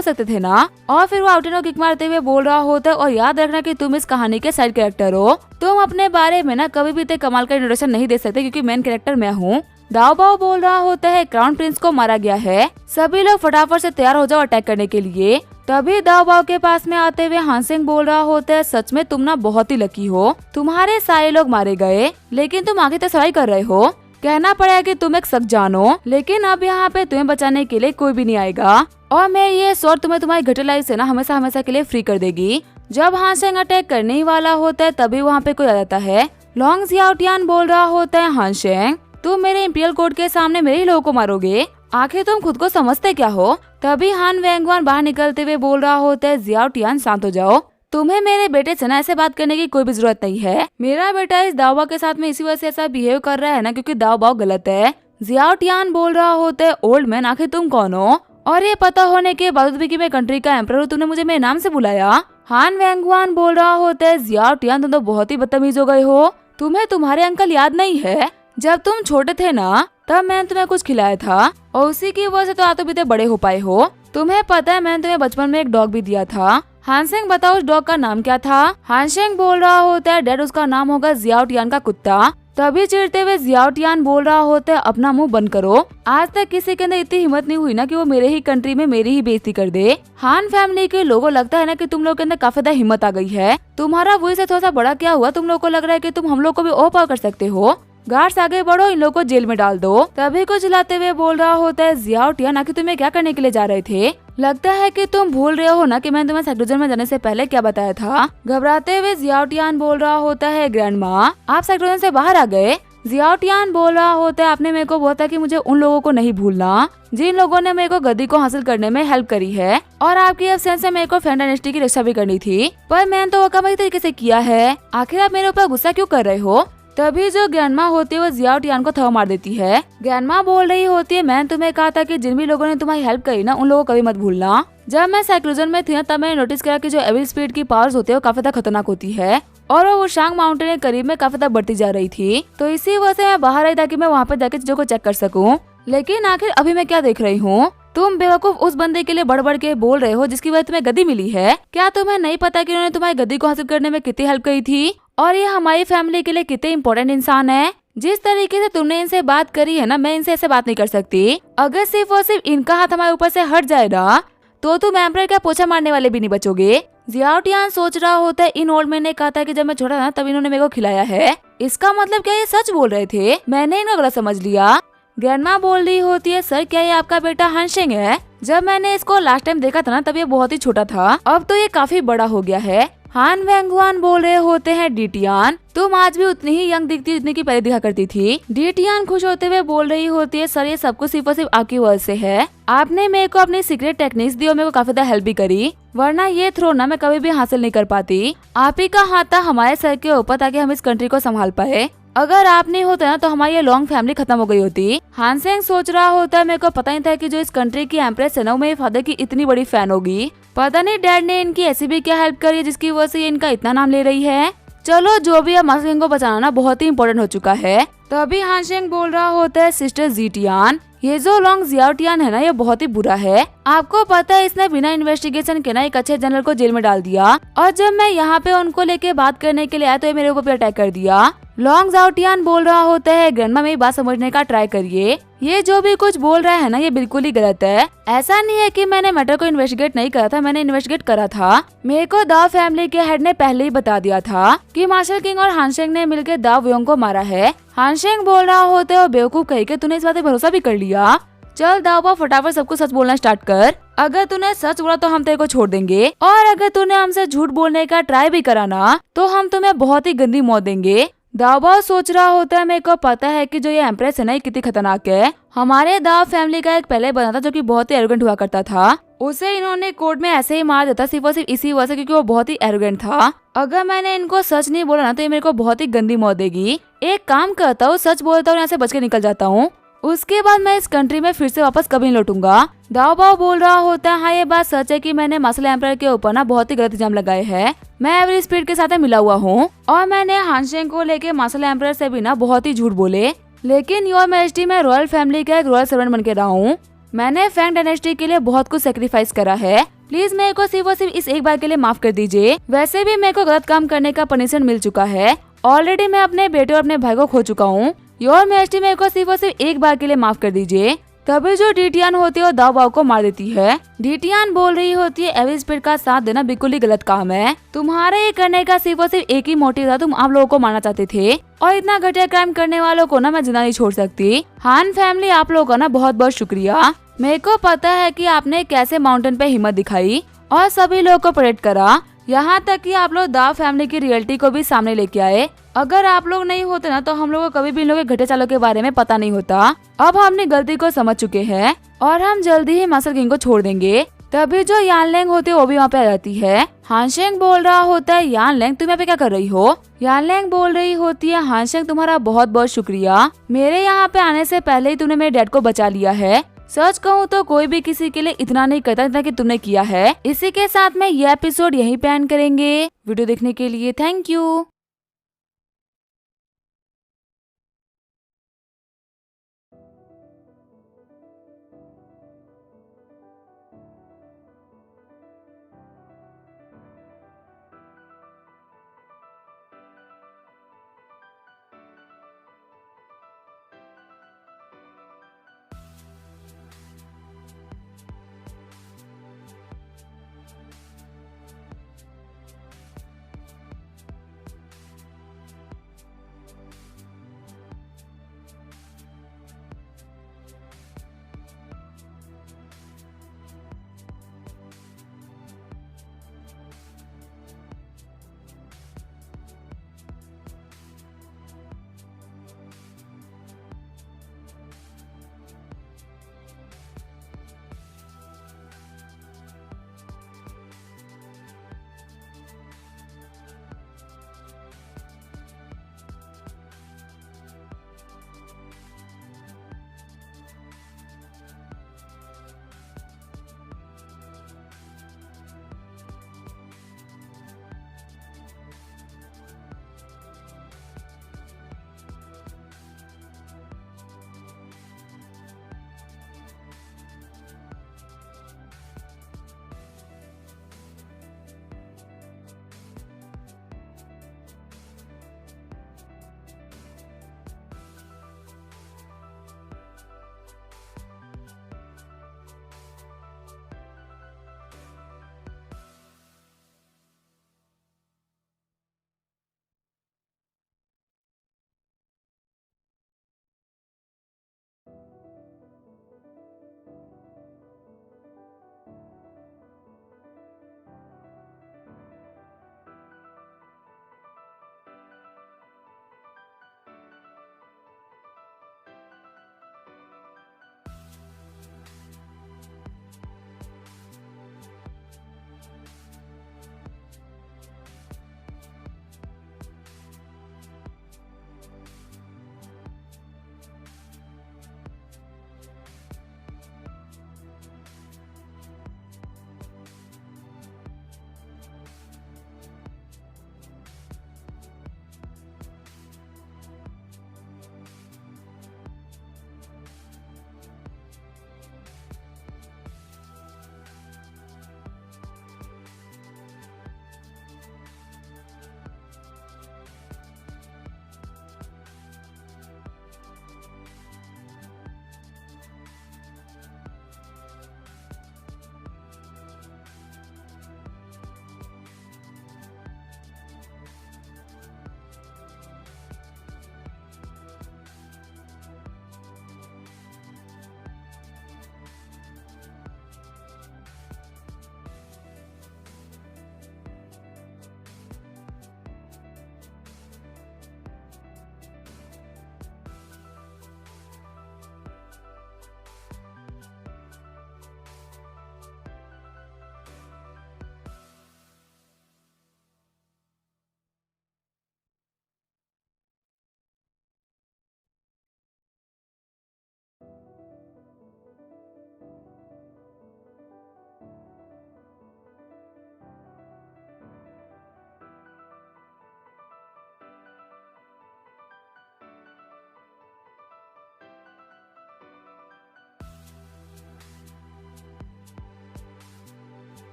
सकते थे ना। और फिर वो आउटियान को किक मारते हुए बोल रहा होता है, और याद रखना कि तुम इस कहानी के साइड कैरेक्टर हो। तुम अपने बारे में ना कभी भी इतने कमाल का इंट्रोडक्शन नहीं दे सकते क्योंकि मेन कैरेक्टर मैं हूँ। दाओ बाओ बोल रहा होता है, क्राउन प्रिंस को मारा गया है, सभी लोग फटाफट से तैयार हो जाओ अटैक करने के लिए। तभी दाओ बाओ के पास में आते हुए हानशेंग बोल रहा होता है, सच में तुम ना बहुत ही लकी हो, तुम्हारे सारे लोग मारे गए लेकिन तुम आगे तक सवाई कर रहे हो। कहना पड़ेगा कि तुम एक सख्त जानो, लेकिन अब यहाँ पे तुम्हें बचाने के लिए कोई भी नहीं आएगा और मैं ये स्वord तुम्हें तुम्हारी घटिया लाइफ से ना हमेशा हमेशा के लिए फ्री कर देगी। जब हानशेंग अटैक करने ही वाला होता है तभी वहाँ पे कोई आ जाता है। लॉन्ग ज़ियाओटियान बोल रहा होता है, हानशेंग तुम मेरे इंपीरियल कोर्ट के सामने मेरे ही लोगों को मारोगे, आखिर तुम खुद को समझते क्या हो? तभी हान वेंगवान बाहर निकलते हुए बोल रहा होता है, ज़ियाओटियान शांत हो जाओ, तुम्हें मेरे बेटे से ना ऐसे बात करने की कोई भी जरूरत नहीं है। मेरा बेटा इस दाओ बाओ के साथ में इसी वजह से ऐसा बिहेव कर रहा है ना क्योंकि दाओ बाओ गलत है। ज़ियाओटियान बोल रहा होता है, ओल्ड मैन आखिर तुम कौन हो? और ये पता होने के बावजूद भी कि मैं कंट्री का एम्परर हूँ, तुमने मुझे मेरे नाम से बुलाया? हान वेंगवान बोल रहा होता है, ज़ियाओटियान तुम तो बहुत ही बदतमीज हो गए हो, तुम्हें तुम्हारे अंकल याद नहीं है? जब तुम छोटे थे ना तब मैंने तुम्हें कुछ खिलाया था और उसी की वजह से तो आज बीते बड़े हो पाए हो। तुम्हें पता है मैंने तुम्हें बचपन में एक डॉग भी दिया था। हानशेंग बताओ उस डॉग का नाम क्या था? हानशेंग बोल रहा होता है, डैड उसका नाम होगा ज़ियाओटियान का कुत्ता। तभी चिढ़ते हुए ज़ियाओटियान बोल रहा होता है, अपना मुंह बंद करो, आज तक किसी के अंदर इतनी हिम्मत नहीं हुई ना कि वो मेरे ही कंट्री में मेरी ही बेइज्जती कर दे। हान फैमिली के लोगों लगता है ना कि तुम लोग के अंदर काफी ज्यादा हिम्मत आ गई है। तुम्हारा वही से थोड़ा सा बड़ा क्या हुआ, तुम लोग को लग रहा है कि तुम हम लोग को भी ओवर कर सकते हो? गार्ड्स आगे बढ़ो, इन लोगों को जेल में डाल दो। तभी को चिल्लाते हुए बोल रहा होता है, ज़ियाओटियान आखिर तुम्हें क्या करने के लिए जा रहे थे? लगता है कि तुम भूल रहे हो ना कि मैंने तुम्हें सेक्टोजन में जाने से पहले क्या बताया था। घबराते हुए ज़ियाओटियान बोल रहा होता है, ग्रैंडमा आप सेक्टोजन से बाहर आ गए? ज़ियाओटियान बोल रहा होता है, आपने मेरे को बोला था कि मुझे उन लोगों को नहीं भूलना जिन लोगों ने मेरे को गद्दी को हासिल करने में हेल्प करी है और आपकी एब्सेंस से मेरे को फैंग डायनेस्टी की रक्षा भी करनी थी, पर मैंने तो वो काम तरीके से किया है। आखिर आप मेरे ऊपर गुस्सा क्यों कर रहे हो? तभी जो ग्रैंडमा होती है वो ज़ियाओटियान को थप्पड़ मार देती है। ग्रैंडमा बोल रही होती है, मैंने तुम्हें कहा था कि जिन भी लोगों ने तुम्हारी हेल्प करी ना उन लोगों को कभी मत भूलना। जब मैं साइक्लोजन में थी ना तब मैंने नोटिस किया कि जो एविल स्पीड की पावर्स होती है वो काफी ज्यादा खतरनाक होती है और वो शांग माउंटेन के करीब में काफी ज्यादा बढ़ती जा रही थी, तो इसी वजह से मैं बाहर आई ताकि मैं वहाँ पे जाके चीजों को चेक कर सकूं। लेकिन आखिर अभी मैं क्या देख रही हूँ? तुम बेवकूफ उस बंदे के लिए बढ़ बढ़ के बोल रहे हो जिसकी वजह तुम्हें गद्दी मिली है। क्या तुम्हें नहीं पता कि उन्होंने तुम्हारी गद्दी को हासिल करने में कितनी हेल्प करी थी और ये हमारी फैमिली के लिए कितने इम्पोर्टेंट इंसान है? जिस तरीके से तुमने इनसे बात करी है ना, मैं इनसे ऐसे बात नहीं कर सकती। अगर सिर्फ और सिर्फ इनका हाथ हमारे ऊपर से हट जाए ना तो तुम एम्परर का पोछा मारने वाले भी नहीं बचोगे। ज़ियाओटियान सोच रहा होता है, इन ओल्ड मैन ने कहा था कि जब मैं छोटा था ना तब इन्होंने मेरे को खिलाया है, इसका मतलब क्या ये सच बोल रहे थे? मैंने इनको गलत समझ लिया। ग्रैंडमा बोल रही होती है, सर क्या ये आपका बेटा हानशेंग है? जब मैंने इसको लास्ट टाइम देखा था ना तब ये बहुत ही छोटा था, अब तो ये काफी बड़ा हो गया है। हान वेंगवान बोल रहे होते हैं, डीटियान तुम आज भी उतनी ही यंग दिखती जितनी की पहले दिखा करती थी। डीटियान खुश होते हुए बोल रही होती है, सर ये सब कुछ सिर्फ और सिर्फ आपकी वजह से है, आपने मेरे को अपनी सीक्रेट टेक्निक्स दी और मेरे को काफी ज्यादा हेल्प भी करी, वरना ये थ्रोन ना मैं कभी भी हासिल नहीं कर पाती। आप ही का हाथ था हमारे सर के ऊपर ताकि हम इस कंट्री को संभाल पाए, अगर आप नहीं होते ना तो हमारी ये लॉन्ग फैमिली खत्म हो गई होती। हानशेंग सोच रहा होता है, मेरे को पता नहीं था कि जो इस कंट्री की एम्प्रेस है ना वो मेरे फादर की इतनी बड़ी फैन होगी। पता नहीं डैड ने इनकी ऐसी भी क्या हेल्प करी है जिसकी वजह से ये इनका इतना नाम ले रही है। चलो जो भी है, हानशेंग को बचाना ना बहुत ही इम्पोर्टेंट हो चुका है। तभी हानशेंग बोल रहा होता है, सिस्टर ज़ियाओटियान ये जो लॉन्ग ज़ियाओटियान है ना ये बहुत ही बुरा है, आपको पता है इसने बिना इन्वेस्टिगेशन के ना एक अच्छे जनरल को जेल में डाल दिया और जब मैं यहाँ पे उनको लेके बात करने के लिए आया तो ये मेरे ऊपर अटैक कर दिया। लॉन्ग ज़ियाओटियान बोल रहा होता है, ग्रैंडमा मेरी बात समझने का ट्राई करिए, ये जो भी कुछ बोल रहा है ना ये बिल्कुल ही गलत है। ऐसा नहीं है कि मैंने मैटर को इन्वेस्टिगेट नहीं करा था, मैंने इन्वेस्टिगेट करा था। मेरे को दाव फैमिली के हेड ने पहले ही बता दिया था कि मार्शल किंग और हानशेंग ने मिलकर दाव व्योंग को मारा है। हानशेंग बोल रहा होता है, और बेवकूफ कही के तूने इस बात पे भरोसा भी कर लिया। चल दावा फटाफट सबको सच बोलना स्टार्ट कर। अगर तूने सच बोला तो हम तेरे को छोड़ देंगे, और अगर तूने हमसे झूठ बोलने का ट्राई भी करा ना तो हम तुम्हें बहुत ही गंदी मौत देंगे। दावा सोच रहा होता है मेरे को पता है कि जो ये एम्प्रेस है ना, ये कितनी खतरनाक है। हमारे दाव फैमिली का एक पहले बना था जो कि बहुत ही एरोगेंट हुआ करता था, उसे इन्होंने कोर्ट में ऐसे ही मार देता सिर्फ और सिर्फ इसी वजह से क्योंकि वो बहुत ही एरोगेंट था। अगर मैंने इनको सच नहीं बोला ना तो ये मेरे को बहुत ही गंदी मौत देगी। एक काम करता हूँ, सच बोलता हूँ, यहाँ से बच के निकल जाता हूँ, उसके बाद मैं इस कंट्री में फिर से वापस कभी नहीं लौटूंगा। दाव बाव बोल रहा होता है हाँ ये बात सच है कि मैंने मसल एम्पायर के ऊपर ना बहुत ही गलत इल्जाम लगाए हैं। मैं एवरी स्पीड के साथ मिला हुआ हूँ और मैंने हानशेंग को लेके मसल एम्पायर से भी ना बहुत ही झूठ बोले, लेकिन योर मैजेस्टी में रॉयल फैमिली का एक रॉयल सर्वेंट बन के रहा हूँ। मैंने फैंग डायनेस्टी के लिए बहुत कुछ सेक्रीफाइस करा है, प्लीज मेरे को सिर्फ और सिर्फ इस एक बार के लिए माफ कर दीजिए। वैसे भी मेरे को गलत काम करने का पनिशमेंट मिल चुका है, ऑलरेडी मैं अपने बेटे और अपने भाई को खो चुका हूँ। योर मैजेस्टी मेरे को सिर्फ और सिर्फ एक बार के लिए माफ कर दीजिए। तभी जो डीटियान होती है वो दाव बाव को मार देती है। डीटियान बोल रही होती है एवरी स्पीड का साथ देना बिल्कुल ही गलत काम है, तुम्हारे ये करने का सिर्फ और सिर्फ एक ही मोटिव था, तुम आप लोगों को मारना चाहते थे, और इतना घटिया क्राइम करने वालों को ना मैं जिंदा नहीं छोड़ सकती। हान फैमिली आप लोगों का ना बहुत बहुत शुक्रिया। मेरे को पता है कि आपने कैसे माउंटेन पे हिम्मत दिखाई और सभी लोगों को प्रोटेक्ट करा, यहाँ तक कि आप लोग दाव फैमिली की रियलिटी को भी सामने लेके आए। अगर आप लोग नहीं होते ना तो हम लोगों को कभी भी इन लोगों के घटे चालों के बारे में पता नहीं होता। अब हम अपनी गलती को समझ चुके हैं और हम जल्दी ही मसल किंग को छोड़ देंगे। तभी जो यानलैंग होती है वो भी वहाँ पे आ जाती है। हानशेंग बोल रहा होता है यानलैंग तुम यहाँ पे क्या कर रही हो। यानलैंग बोल रही होती है हानशेंग तुम्हारा बहुत बहुत शुक्रिया, मेरे यहाँ पे आने से पहले ही तुमने मेरे डैड को बचा लिया है। सच कहूँ तो कोई भी किसी के लिए इतना नहीं करता जितना कि तुमने किया है। इसी के साथ में ये एपिसोड यहीं पे एंड करेंगे। वीडियो देखने के लिए थैंक यू।